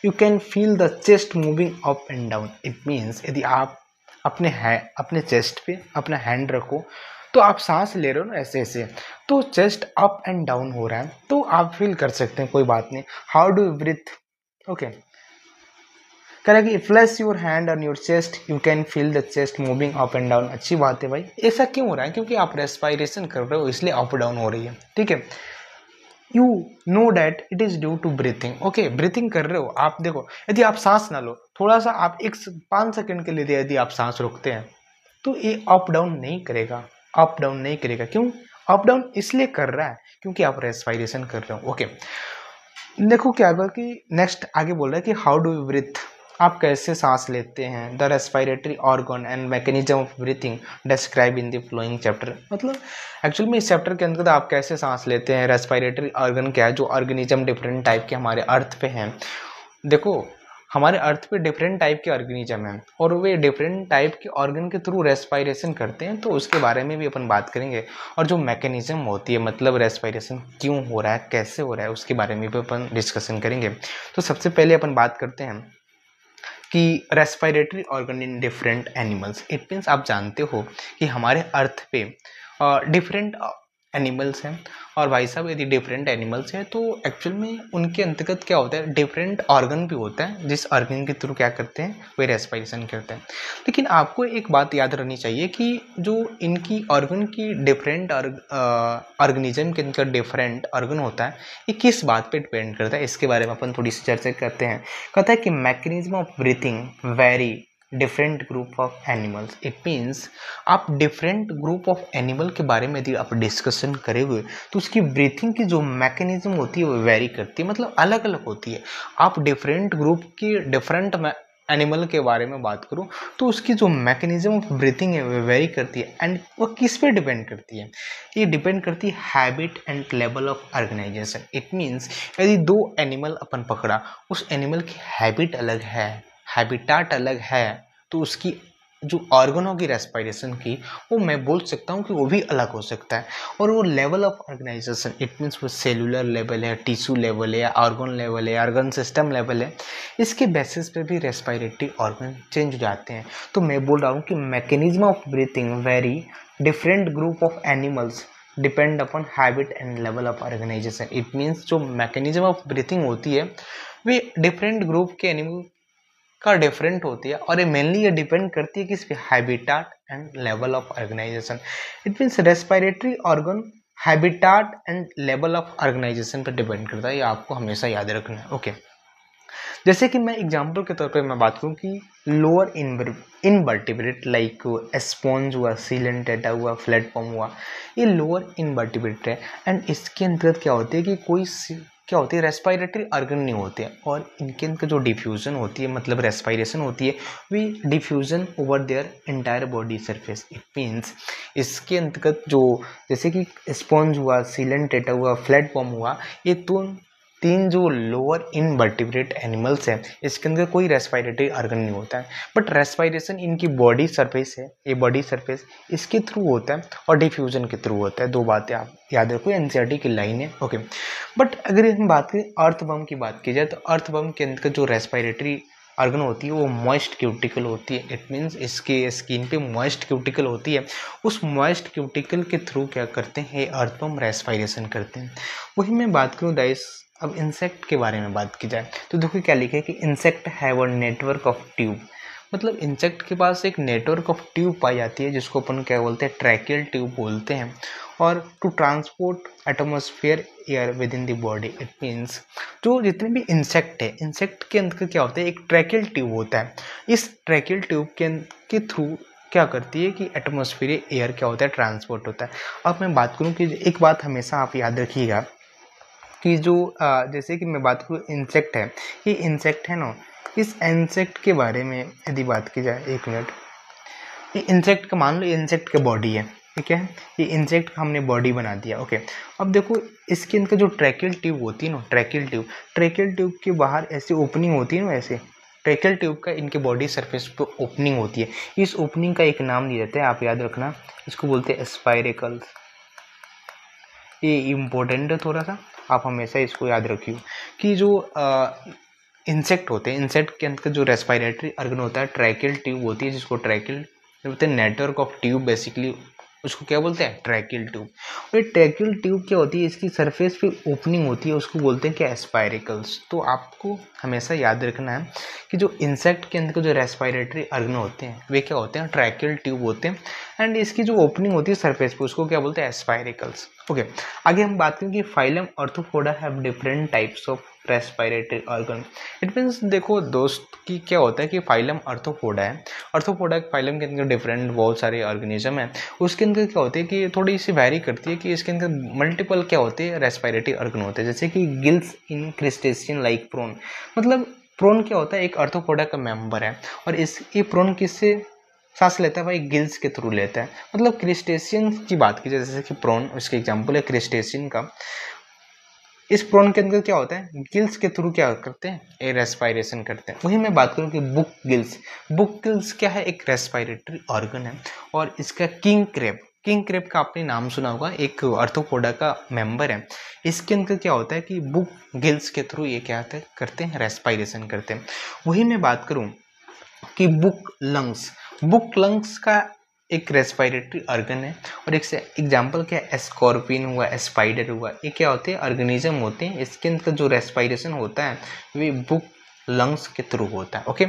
you can feel the chest moving up and down. It means यदि आप अपने चेस्ट पे अपना हैंड रखो तो आप सांस ले रहे हो ना ऐसे ऐसे, तो चेस्ट अप एंड डाउन हो रहा है, तो आप फील कर सकते हैं, कोई बात नहीं। How do you breathe, okay, कह रहा है कि place your hand on your chest, you can feel the chest moving up and down. अच्छी बात है भाई। ऐसा क्यों हो रहा है? क्योंकि आप रेस्पायरेशन कर रहे हो इसलिए अप डाउन हो रही है, ठीक है। You know that it is due to breathing. Okay, breathing कर रहे हो आप। देखो, यदि आप सांस ना लो, थोड़ा सा आप 5 सेकंड के लिए यदि आप सांस रोकते हैं तो ये अप डाउन नहीं करेगा, अप डाउन नहीं करेगा। क्यों अप डाउन? इसलिए कर रहा है क्योंकि आप रेस्पायरेशन कर रहे हो। ओके, देखो क्या होगा कि नेक्स्ट आगे बोल रहा है कि हाउ डू यू ब्रीथ, आप कैसे सांस लेते हैं। The respiratory organ and mechanism of breathing describe in the flowing chapter. मतलब एक्चुअल में इस चैप्टर के अंतर्गत आप कैसे सांस लेते हैं, रेस्पिरेटरी ऑर्गन क्या है, जो ऑर्गेनिज्म डिफरेंट टाइप के हमारे अर्थ पे हैं। देखो, हमारे अर्थ पे डिफरेंट टाइप के ऑर्गेनिज्म हैं और वे डिफरेंट टाइप के ऑर्गन के थ्रू रेस्पायरेशन करते हैं, तो उसके बारे में भी अपन बात करेंगे। और जो मैकेनिज्म होती है, मतलब रेस्पायरेशन क्यों हो रहा है, कैसे हो रहा है, उसके बारे में भी अपन डिस्कशन करेंगे। तो सबसे पहले अपन बात करते हैं कि respiratory organ in different animals. It means आप जानते हो कि हमारे अर्थ पे डिफरेंट एनिमल्स हैं, और भाई साहब यदि डिफरेंट एनिमल्स हैं तो एक्चुअल में उनके अंतर्गत क्या होता है, डिफरेंट ऑर्गन भी होता है, जिस ऑर्गन के थ्रू क्या करते हैं, वे रेस्पिरेशन करते हैं। लेकिन आपको एक बात याद रखनी चाहिए कि जो इनकी ऑर्गन की डिफरेंट ऑर्गेनिज्म के अंदर डिफरेंट ऑर्गन होता है, ये किस बात पे डिपेंड करता है, इसके बारे में अपन थोड़ी सी चर्चा करते हैं। कहता है कि mechanism of breathing very different group of animals. It means आप डिफरेंट ग्रुप ऑफ एनिमल के बारे में यदि आप डिस्कशन करेंगे तो उसकी ब्रीथिंग की जो मैकेनिज्म होती है वो वेरी करती है, मतलब अलग अलग होती है। आप डिफरेंट ग्रुप की डिफरेंट एनिमल के बारे में बात करूं तो उसकी जो मैकेनिज्म ऑफ ब्रीथिंग है वो वेरी करती है। एंड वो किस पे डिपेंड करती है? ये डिपेंड करती है habit and level of organisation. It means यदि 2 एनिमल अपन पकड़ा, उस एनिमल की हैबिट अलग है, हैबिटाट अलग है, तो उसकी जो ऑर्गन होगी रेस्पिरेशन की, वो मैं बोल सकता हूँ कि वो भी अलग हो सकता है। और वो level of organisation, it means वो सेलुलर लेवल है, टिश्यू लेवल है, ऑर्गन लेवल है, ऑर्गन सिस्टम लेवल है, इसके बेसिस पे भी रेस्पिरेटरी ऑर्गन चेंज हो जाते हैं। तो मैं बोल रहा हूँ कि mechanism of breathing very different group of animals depend upon habit and level of organisation. It means जो मैकेनिज्म ऑफ ब्रीथिंग होती है वे डिफरेंट ग्रुप के एनिमल का डिफरेंट होती है, और ये मेनली ये डिपेंड करती है किस पे, habitat and level of organisation. It means respiratory organ habitat and level of organisation पर डिपेंड करता है, ये आपको हमेशा याद रखना है। ओके, जैसे कि मैं एग्जांपल के तौर पे मैं बात करूं कि लोअर इनवर्टिब्रेट लाइक स्पॉन्ज हुआ, सीलेंटेटा हुआ, प्लेटफॉर्म हुआ, ये लोअर इनवर्टिब्रेट है। एंड इसके अंतर्गत क्या होती है कि क्या होती है, रेस्पिरेटरी ऑर्गन नहीं होते हैं, और इनके अंदर जो डिफ्यूजन होती है, मतलब रेस्पिरेशन होती है, via diffusion over their entire body surface. It means इसके अंतर्गत जो जैसे कि स्पॉन्ज हुआ, सीलेंटेटा हुआ, प्लेटफॉर्म हुआ, ये 3 जो लोअर इनवर्टिब्रेट एनिमल्स हैं, इसके अंदर कोई रेस्पिरेटरी ऑर्गन नहीं होता है, बट रेस्पिरेशन इनकी बॉडी सरफेस है, ये बॉडी सरफेस इसके थ्रू होता है और डिफ्यूजन के थ्रू होता है। 2 बातें आप याद रखो, एनसीईआरटी की लाइन है। ओके, बट अगर हम बात करें अर्थवर्म की बात की जाए तो अर्थवर्म के अंदर जो रेस्पिरेटरी ऑर्गन होती है वो मॉइस्ट क्यूटिकल होती है। इट मीन्स इसके स्किन पे मॉइस्ट क्यूटिकल होती है, उस मॉइस्ट क्यूटिकल के थ्रू क्या करते हैं, अर्थवर्म रेस्पिरेशन करते हैं। वही मैं बात करूँ गाइस, अब इंसेक्ट के बारे में बात की जाए तो देखो क्या लिखा है कि insect have a network of tube. मतलब इंसेक्ट के पास एक नेटवर्क ऑफ ट्यूब पाई जाती है, जिसको अपन क्या बोलते हैं, ट्रैकियल ट्यूब बोलते हैं, और to transport atmosphere air within the body. It means जो जितने भी इंसेक्ट है, इंसेक्ट के अंदर क्या होता है, एक ट्रैकियल ट्यूब होता है। इस ट्रैकियल ट्यूब के थ्रू क्या करती है कि एटमॉस्फेयर एयर क्या होता है, ट्रांसपोर्ट होता है। अब मैं बात करूँ कि एक बात हमेशा आप याद रखिएगा कि जो जैसे कि मैं बात करूँ इंसेक्ट है, ये इंसेक्ट है ना, इस इंसेक्ट के बारे में यदि बात की जाए, 1 मिनट, ये इंसेक्ट का मान लो इंसेक्ट का बॉडी है, ठीक है, ये इंसेक्ट का हमने बॉडी बना दिया। ओके, अब देखो इसके अंदर जो ट्रैकियल ट्यूब होती है ना, ट्रैकियल ट्यूब के बाहर ऐसी ओपनिंग होती है ना, ऐसे ट्रैकियल ट्यूब का इनके बॉडी सरफेस पे ओपनिंग होती है। इस ओपनिंग का एक नाम दिया जाता है, आप याद रखना, इसको बोलते हैं स्पाइरेकल्स। ये इम्पोर्टेंट है थोड़ा सा, आप हमेशा इसको याद रखिए कि जो इंसेक्ट होते हैं, इंसेक्ट के अंदर जो रेस्पिरेटरी ऑर्गन होता है ट्रैकियल ट्यूब होती है, जिसको ट्रैकियल बोलते हैं, नेटवर्क ऑफ ट्यूब बेसिकली उसको क्या बोलते हैं, ट्रैकियल ट्यूब। और ये ट्रैकियल ट्यूब क्या होती है, इसकी सरफेस पे ओपनिंग होती है, उसको बोलते हैं क्या, स्पाइरिकल्स। तो आपको हमेशा याद रखना है कि जो इंसेक्ट के अंदर जो रेस्पिरेटरी ऑर्गन होते हैं वे क्या होते हैं, ट्रैकियल ट्यूब होते हैं। एंड इसकी जो ओपनिंग होती है सरफेस पे उसको क्या बोलते हैं, स्पाइरिकल्स। ओके, आगे हम बात करें कि phylum arthropoda have different types of respiratory organ. It means देखो दोस्त कि क्या होता है कि फाइलम आर्थ्रोपोडा है, आर्थ्रोपोडा फाइलम के अंदर डिफरेंट बहुत सारे ऑर्गेनिज्म हैं, उसके अंदर क्या होते हैं कि थोड़ी सी वैरी करती है कि इसके अंदर मल्टीपल क्या होते हैं, रेस्पिरेटरी ऑर्गन होते हैं। जैसे कि गिल्स इन क्रिस्टेशियन लाइक प्रोन, मतलब प्रोन क्या होता है, एक आर्थ्रोपोडा का मेंबर है, और ये प्रोन किससे सांस लेता है भाई, गिल्स के थ्रू लेता है। मतलब क्रिस्टेशियन की बात की जैसे कि प्रोन, उसके एग्जाम्पल है क्रिस्टेशियन का। इस प्रोन के अंदर क्या होता है, गिल्स के थ्रू क्या करते हैं, ए रेस्पिरेशन करते हैं। वही मैं बात करूं कि बुक गिल्स क्या है, एक रेस्पिरेटरी ऑर्गन है। और इसका किंग क्रेब का आपने नाम सुना होगा, एक आर्थ्रोपोडा का मेंबर है। इसके अंदर क्या होता है कि बुक गिल्स के थ्रू ये क्या करते हैं, रेस्पिरेशन करते हैं। वही मैं बात करूं कि बुक लंग्स का एक रेस्पिरेटरी ऑर्गन है। और एक एग्जाम्पल क्या है, स्कॉर्पियन हुआ, स्पाइडर हुआ, ये क्या होते हैं, ऑर्गेनिज्म होते हैं। इसके अंदर जो रेस्पिरेशन होता है वे बुक लंग्स के थ्रू होता है। ओके,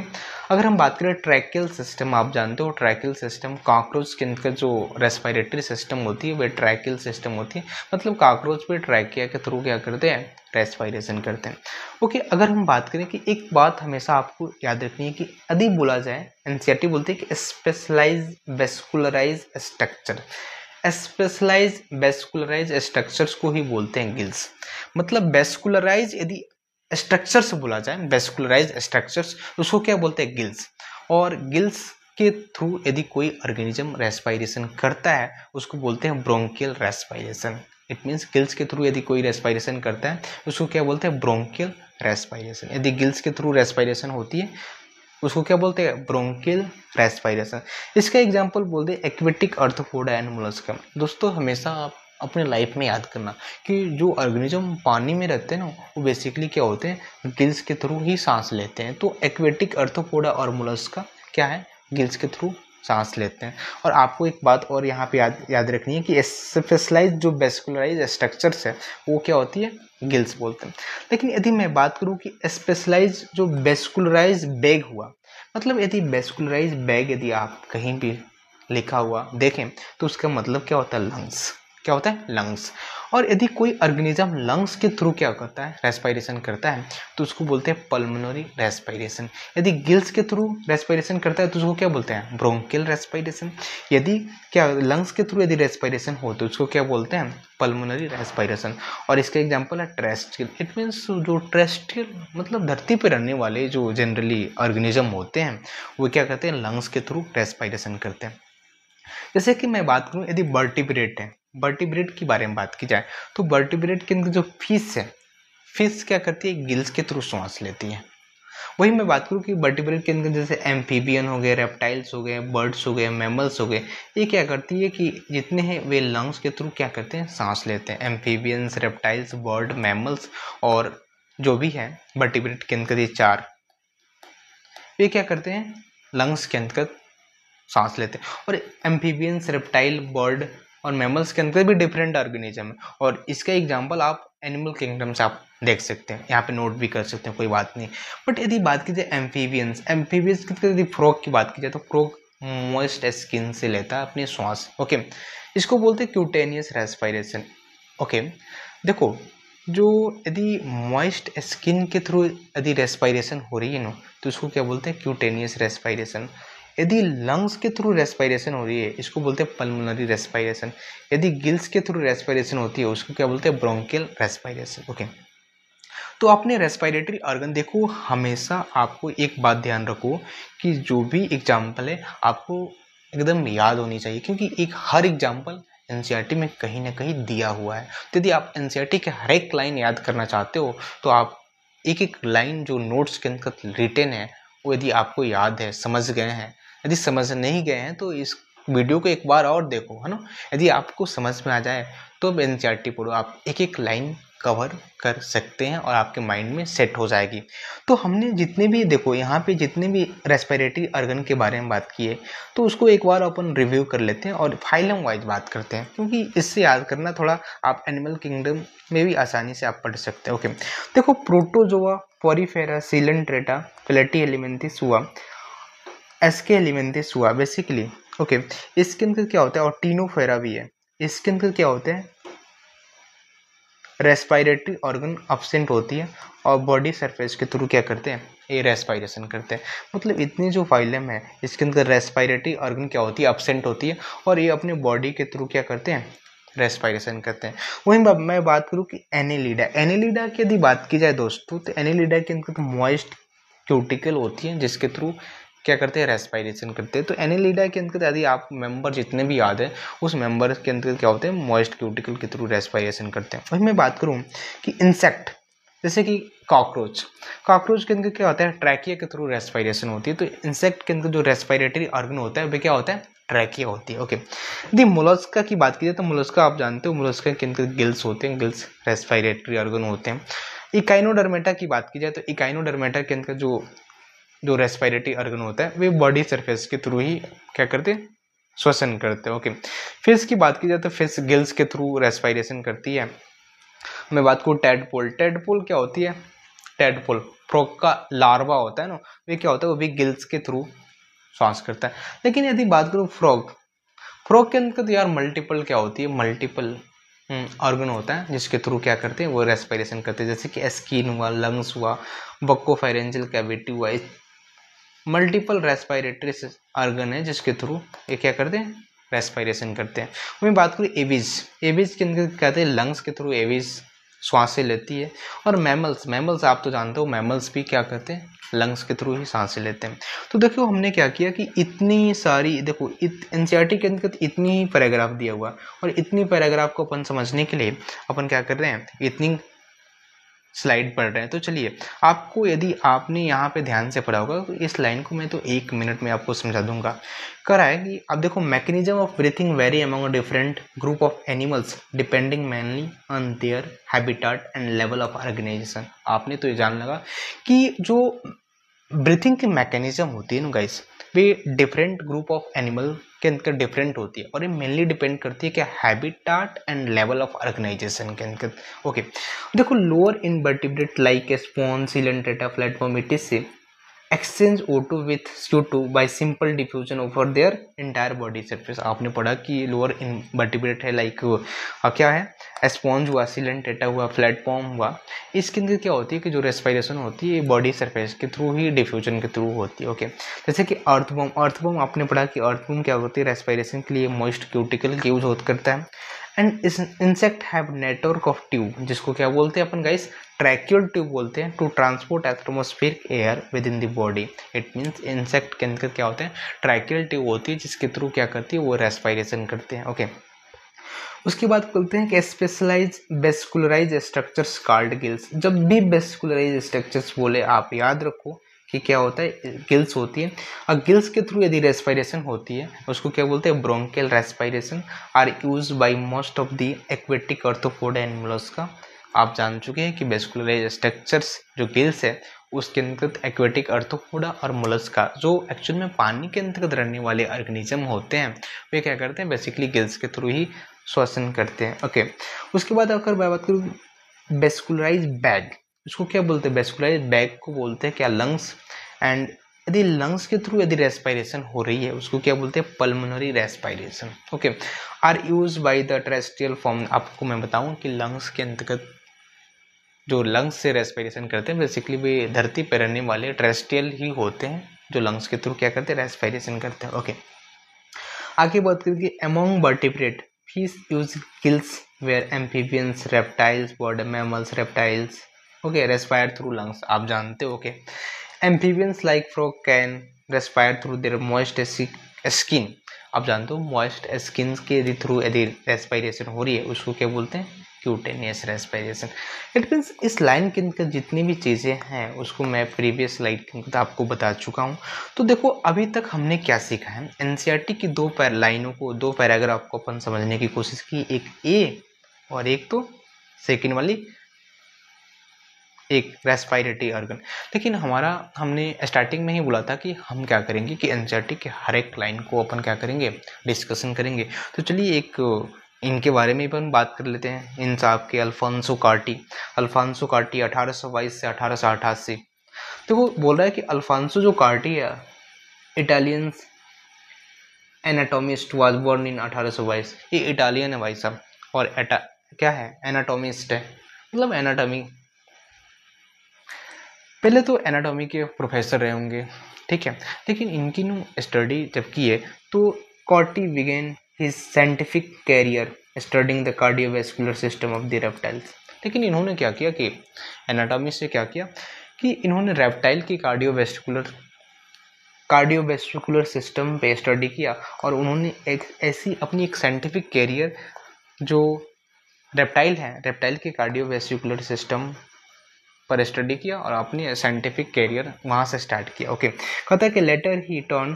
अगर हम बात करें ट्रैकियल सिस्टम, आप जानते हो ट्रैकियल सिस्टम, कॉकरोच के अंदर जो रेस्पिरेटरी सिस्टम होती है वे ट्रैकियल सिस्टम होती है। मतलब कॉकरोच पे ट्रैकिया के थ्रू क्या करते हैं, रेस्पिरेशन करते हैं। ओके, अगर हम बात करें कि एक बात हमेशा आपको याद रखनी है कि यदि बोला जाए, एनसीईआरटी बोलते हैं कि specialised vascularised structure, specialised vascularised structures को ही बोलते हैं गिल्स। मतलब वेस्कुलराइज यदि स्ट्रक्चर से बोला जाए, वेस्कुलराइज स्ट्रक्चर्स, उसको क्या बोलते हैं, गिल्स। और गिल्स के थ्रू यदि कोई ऑर्गेनिज्म रेस्पिरेशन करता है उसको बोलते हैं branchial respiration. It means gills के थ्रू यदि कोई रेस्पिरेशन करता है उसको क्या बोलते हैं, ब्रोंकियल रेस्पिरेशन। यदि गिल्स के थ्रू रेस्पिरेशन होती है उसको क्या बोलते हैं, ब्रोंकियल रेस्पिरेशन। इसका एग्जांपल बोलते हैं एक्वेटिक आर्थ्रोपोडा एंड मोलस्का। दोस्तों हमेशा आप अपने लाइफ में याद करना कि जो ऑर्गेनिज्म पानी में रहते हैं ना वो बेसिकली क्या होते हैं, गिल्स के थ्रू ही सांस लेते हैं। तो एक्वेटिक आर्थ्रोपोडा और मोलस्का क्या है, गिल्स के थ्रू सांस लेते हैं। और आपको एक बात और यहाँ पे याद रखनी है कि स्पेशलाइज जो वेस्कुलराइज स्ट्रक्चर्स है वो क्या होती है, गिल्स बोलते हैं। लेकिन यदि मैं बात करूँ कि स्पेशलाइज जो वेस्कुलराइज बैग हुआ, मतलब यदि वेस्कुलराइज बैग यदि आप कहीं भी लिखा हुआ देखें तो उसका मतलब क्या होता है, लंग्स। क्या होता है, लंग्स। और यदि कोई ऑर्गेनिज्म लंग्स के थ्रू क्या करता है, रेस्पिरेशन करता है तो उसको बोलते हैं पल्मोनरी रेस्पिरेशन। यदि गिल्स के थ्रू रेस्पिरेशन करता है तो उसको क्या बोलते हैं, ब्रोंकियल रेस्पिरेशन। यदि क्या लंग्स के थ्रू यदि रेस्पिरेशन हो तो उसको क्या बोलते हैं, पल्मोनरी रेस्पिरेशन। और इसका एग्जांपल है ट्रेस्टियल। इट मीन्स जो ट्रेस्टियल मतलब धरती पर रहने वाले जो जनरली ऑर्गेनिज्म होते हैं वो क्या करते हैं, लंग्स के थ्रू रेस्पिरेशन करते हैं। जैसे कि मैं बात करूं यदि वर्टिब्रेट है, वर्टिब्रेट के बारे में बात की जाए तो वर्टिब्रेट के अंदर जो फिश है, फिश क्या करती है, गिल्स के थ्रू सांस लेती है। वही मैं बात करूं कि वर्टिब्रेट के अंदर जैसे एम्फीबियन हो गए, रेप्टाइल्स हो गए, बर्ड्स हो गए, मैमल्स हो गए, ये क्या करती है कि जितने हैं वे लंग्स के थ्रू क्या करते हैं, सांस लेते हैं। एम्फीबियंस, रेप्टाइल्स, बर्ड, मैमल्स और जो भी है वर्टिब्रेट के अंदर ये चार, ये क्या करते हैं, लंग्स के अंदर सांस लेते हैं। और एम्फीबियंस, रेप्टाइल, बर्ड और मैमल्स के अंदर भी डिफरेंट ऑर्गेनिज्म है। और इसका एग्जांपल आप एनिमल किंगडम से आप देख सकते हैं, यहाँ पे नोट भी कर सकते हैं, कोई बात नहीं। बट यदि बात की जाए एम्फीबियंस की, यदि फ्रॉग की बात की जाए तो फ्रॉग मॉइस्ट स्किन से लेता है अपनी श्वास। ओके, इसको बोलते हैं क्यूटेनियस रेस्पिरेशन। ओके, देखो जो यदि मॉइस्ट स्किन के थ्रू यदि रेस्पिरेशन हो रही है ना तो उसको क्या बोलते हैं, क्यूटेनियस रेस्पिरेशन। यदि लंग्स के थ्रू रेस्पिरेशन हो रही है इसको बोलते हैं पल्मोनरी रेस्पिरेशन। यदि गिल्स के थ्रू रेस्पिरेशन होती है उसको क्या बोलते हैं, ब्रोंकियल रेस्पिरेशन। ओके, तो अपने रेस्पिरेटरी ऑर्गन देखो, हमेशा आपको एक बात ध्यान रखो कि जो भी एग्जाम्पल है आपको एकदम याद होनी चाहिए, क्योंकि एक हर एग्जाम्पल एनसीईआरटी में कहीं ना कहीं दिया हुआ है। तो यदि आप एनसीईआरटी के हर एक लाइन याद करना चाहते हो तो आप एक एक लाइन जो नोट्स के अंदर रिटेन है वो यदि आपको याद है, समझ गए हैं, यदि समझ नहीं गए हैं तो इस वीडियो को एक बार और देखो, है ना। यदि आपको समझ में आ जाए तो अब एनसीईआरटी पढ़ो, आप एक एक लाइन कवर कर सकते हैं और आपके माइंड में सेट हो जाएगी। तो हमने जितने भी देखो यहाँ पे जितने भी रेस्पिरेटरी ऑर्गन के बारे में बात की है तो उसको एक बार अपन रिव्यू कर लेते हैं और फाइलम वाइज बात करते हैं, क्योंकि इससे याद करना थोड़ा आप एनिमल किंगडम में भी आसानी से आप पढ़ सकते हैं। ओके, देखो प्रोटोजोआ, पोरीफेरा, सिलेंट्रेटा, प्लेटी एलिमेंथिस हुआ, एसके एलिमेंथिस हुआ बेसिकली। ओके, इसके अंदर क्या होता है, और टीनोफेरा भी है, इसके अंदर क्या होते हैं, रेस्पिरेटरी ऑर्गन अब्सेंट होती है और बॉडी सरफेस के थ्रू क्या करते हैं, ये रेस्पिरेशन करते हैं। मतलब इतनी जो फाइलम है इसके अंदर रेस्पिरेटरी ऑर्गन क्या होती है, अब्सेंट होती है और ये अपने बॉडी के थ्रू क्या करते हैं, रेस्पिरेशन करते हैं। वहीं मैं बात करूँ कि एनेलिडा, एनेलिडा की यदि बात की जाए दोस्तों तो एनेलिडा के अंदर मॉइस्ट क्यूटिकल होती है जिसके थ्रू क्या करते हैं, रेस्पिरेशन करते हैं। तो एनेलिडा के अंदर यदि आप मेंबर जितने भी याद है उस मेंबर के अंदर क्या होते हैं, मॉइस्ट क्यूटिकल के थ्रू रेस्पिरेशन करते हैं। वही मैं बात करूं कि इंसेक्ट जैसे कि कॉकरोच, कॉकरोच के अंदर क्या होता है, ट्रैकिया के थ्रू रेस्पिरेशन होती है। तो इंसेक्ट के अंदर जो रेस्पिरेटरी ऑर्गन होता है वो क्या होता है, ट्रैकिया होती है। ओके, यदि मोलस्का की बात की जाए तो मोलस्का आप जानते हो, मोलस्का के अंदर गिल्स होते हैं, गिल्स रेस्पिरेटरी ऑर्गन होते हैं। इकाइनोडर्मेटा की बात की जाए तो इकाइनोडर्मेटा के अंदर जो रेस्पिरेटरी ऑर्गन होता है वे बॉडी सरफेस के थ्रू ही क्या करते हैं, श्वसन करते हैं। ओके, फिश की बात की जाए तो फिश गिल्स के थ्रू रेस्पिरेशन करती है। मैं बात करूँ टेडपोल, टेडपोल क्या होती है, टेडपोल फ्रॉग का लार्वा होता है ना, वे क्या होता है, वो भी गिल्स के थ्रू श्वास करता है। लेकिन यदि बात करूँ फ्रॉग, फ्रॉग के अंदर तो यार मल्टीपल क्या होती है, मल्टीपल ऑर्गन होता है जिसके थ्रू क्या करते हैं, वो रेस्पिरेशन करते हैं। जैसे कि स्किन हुआ, लंग्स हुआ, बक्कोफेरेंजियल कैविटी हुआ, मल्टीपल रेस्पिरेटरी ऑर्गन है जिसके थ्रू ये क्या करते हैं, रेस्पिरेशन करते हैं। मैं बात करूँ एविज, एविज के अंदर कहते हैं लंग्स के थ्रू एविज सांसें लेती है। और मैमल्स, मैमल्स आप तो जानते हो मैमल्स भी क्या करते हैं, लंग्स के थ्रू ही सांसें लेते हैं। तो देखो हमने क्या किया कि इतनी सारी देखो एनसीईआरटी के अंदर इतनी ही पैराग्राफ दिया हुआ और इतनी पैराग्राफ को अपन समझने के लिए अपन क्या कर रहे हैं, इतनी स्लाइड पढ़ रहे हैं। तो चलिए आपको यदि आपने यहाँ पे ध्यान से पढ़ा होगा तो इस लाइन को मैं तो 1 मिनट में आपको समझा दूंगा। करा है कि अब देखो mechanism of breathing very among different group of animals depending mainly on their habitat and level of organisation. आपने तो ये जान लगा कि जो ब्रीथिंग की मैकेनिज्म होती है ना guys, way different group of animal के अंदर डिफरेंट होती है और ये मेनली डिपेंड करती है कि habitat and level of organisation के अंदर। ओके, देखो lower invertebrate like sponge, coelenterata, flatworm से exchange O2 with CO2 by simple diffusion over their entire body surface. आपने पढ़ा कि लोअर इनवर्टिब्रेट है लाइक क्या है, स्पॉन्ज हुआ, सिलेंट्रेटा हुआ, प्लेटफॉर्म हुआ, इसके अंदर क्या होती है कि जो रेस्पिरेशन होती है बॉडी सरफेस के थ्रू ही डिफ्यूजन के थ्रू होती है। ओके, जैसे कि अर्थवॉर्म, अर्थवॉर्म आपने पढ़ा कि अर्थवॉर्म क्या होती है, रेस्पिरेशन के लिए मॉइस्ट क्यूटिकल का यूज करता है। And insect have network of tube, जिसको क्या बोलते हैं अपन गाइस, ट्रैक्यूल ट्यूब बोलते हैं, to transport atmospheric air within the body. It means insect के अंदर क्या होता है, ट्रैक्यूल ट्यूब होती है जिसके थ्रू क्या करती है, वो रेस्पिरेशन करते हैं। ओके, उसके बाद बोलते हैं कि specialised vascularised structures called gills. जब भी वेस्कुलराइज स्ट्रक्चर्स बोले आप याद रखो कि क्या होता है, गिल्स होती है और गिल्स के थ्रू यदि रेस्पिरेशन होती है उसको क्या बोलते हैं, branchial respiration are used by most of the aquatic arthropoda animals का। आप जान चुके हैं कि वेस्कुलराइज स्ट्रक्चर्स जो गिल्स है उसके अंतर्गत एक्वेटिक आर्थ्रोपोडा और मोलस्का जो एक्चुअल में पानी के अंतर्गत रहने वाले ऑर्गेनिज्म होते हैं वे क्या करते हैं, बेसिकली गिल्स के थ्रू ही श्वसन करते हैं। ओके, उसके बाद अगर मैं बात करूँ वेस्कुलराइज बैग, उसको क्या बोलते हैं, वेस्कुलराइज बैग को बोलते हैं क्या, लंग्स। एंड यदि लंग्स के थ्रू यदि रेस्पिरेशन हो रही है उसको क्या बोलते हैं, pulmonary respiration. Okay, are used by the terrestrial form. आपको मैं बताऊं कि लंग्स के अंतर्गत जो लंग्स से रेस्पिरेशन करते हैं बेसिकली वे धरती पर रहने वाले टेरेस्ट्रियल ही होते हैं जो लंग्स के थ्रू क्या करते हैं, रेस्पिरेशन करते हैं। ओके, आगे बात करेंगे among vertebrate fish use gills where amphibians, reptiles, bird mammals, reptiles okay respire through lungs. आप जानते हो। Okay, amphibians like frog can respire through their moist skin. आप जानते हो मॉइस्ट स्किन के थ्रू यदि रेस्पिरेशन हो रही है उसको क्या बोलते हैं, क्यूटेनियस रेस्पिरेशन। इट मीन्स इस लाइन के अंदर जितनी भी चीज़ें हैं उसको मैं प्रीवियस स्लाइड के अंदर आपको बता चुका हूँ। तो देखो अभी तक हमने क्या सीखा है, एनसीईआरटी की लाइनों को, 2 पैराग्राफ को अपन समझने की कोशिश की, एक ए और एक तो सेकेंड वाली एक रेस्पिरेटरी ऑर्गन। लेकिन हमने स्टार्टिंग में ही बोला था कि हम क्या करेंगे कि एनसीईआरटी के हर एक लाइन को अपन क्या करेंगे, डिस्कशन करेंगे। तो चलिए एक इनके बारे में अपन बात कर लेते हैं। इन साहब के अल्फांसो कार्टी 1822 से 1888। तो वो बोल रहा है कि अल्फांसो जो कार्टी है, Italians anatomist was born in 1822। ये इटालियन है भाई साहब, और क्या है, एनाटोमिस्ट है, मतलब एनाटॉमी। पहले तो एनाटॉमी के प्रोफेसर रहे होंगे, ठीक है। लेकिन इनकी स्टडी जब की है तो Corti began his scientific career studying the cardiovascular system of the reptiles. लेकिन इन्होंने क्या किया कि एनाटॉमी से क्या किया कि इन्होंने रेप्टाइल की कार्डियोवैस्कुलर सिस्टम पे स्टडी किया, और उन्होंने एक ऐसी अपनी एक साइंटिफिक कैरियर जो रेप्टाइल है, रेप्टाइल के कार्डियोवैस्कुलर सिस्टम पर स्टडी किया और अपनी साइंटिफिक कैरियर वहाँ से स्टार्ट किया। ओके, कहता है कि later he turn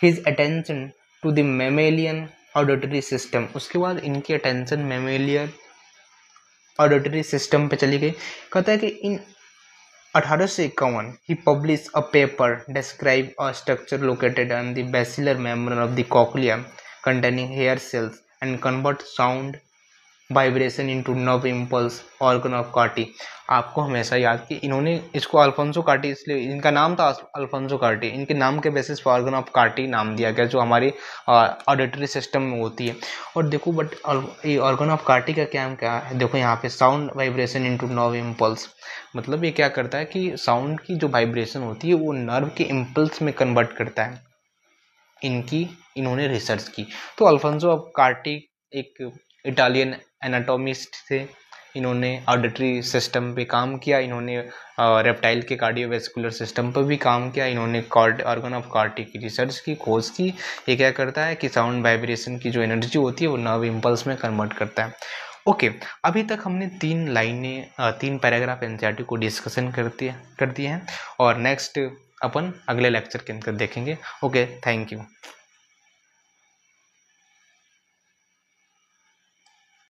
his attention to the mammalian auditory system. उसके बाद इनकी अटेंशन मैमेलियन ऑडिटरी सिस्टम पे चली गई। कहता है कि इन 1851 he published a paper describe a structure located on the basilar membrane of the cochlea containing hair cells and convert sound vibration into nerve impulse organ of Corti. आपको हमेशा याद कि इन्होंने इसको अल्फोंसो कार्टी, इसलिए इनका नाम था अल्फोंसो कार्टी, इनके नाम के बेसिस पर ऑर्गन ऑफ कार्टी नाम दिया गया, जो हमारी ऑडिटरी सिस्टम में होती है। और देखो बट ये ऑर्गन ऑफ कार्टी का क्या है, देखो यहाँ पे sound vibration into nerve impulse, मतलब ये क्या करता है कि साउंड की जो वाइब्रेशन होती है वो नर्व के इम्पल्स में कन्वर्ट करता है। इन्होंने रिसर्च की। तो अल्फोंसो ऑफ कार्टी एक इटालियन एनाटोमिस्ट थे, इन्होंने ऑडिटरी सिस्टम पे काम किया, इन्होंने रेप्टाइल के कार्डियोवैस्कुलर सिस्टम पर भी काम किया, इन्होंने ऑर्गन ऑफ कार्टी की रिसर्च की, खोज की। ये क्या करता है कि साउंड वाइब्रेशन की जो एनर्जी होती है वो नर्व इम्पल्स में कन्वर्ट करता है। ओके, अभी तक हमने 3 पैराग्राफ एनसीईआरटी को डिस्कशन कर दिए हैं, और नेक्स्ट अपन अगले लेक्चर के अंदर देखेंगे। Okay, thank you.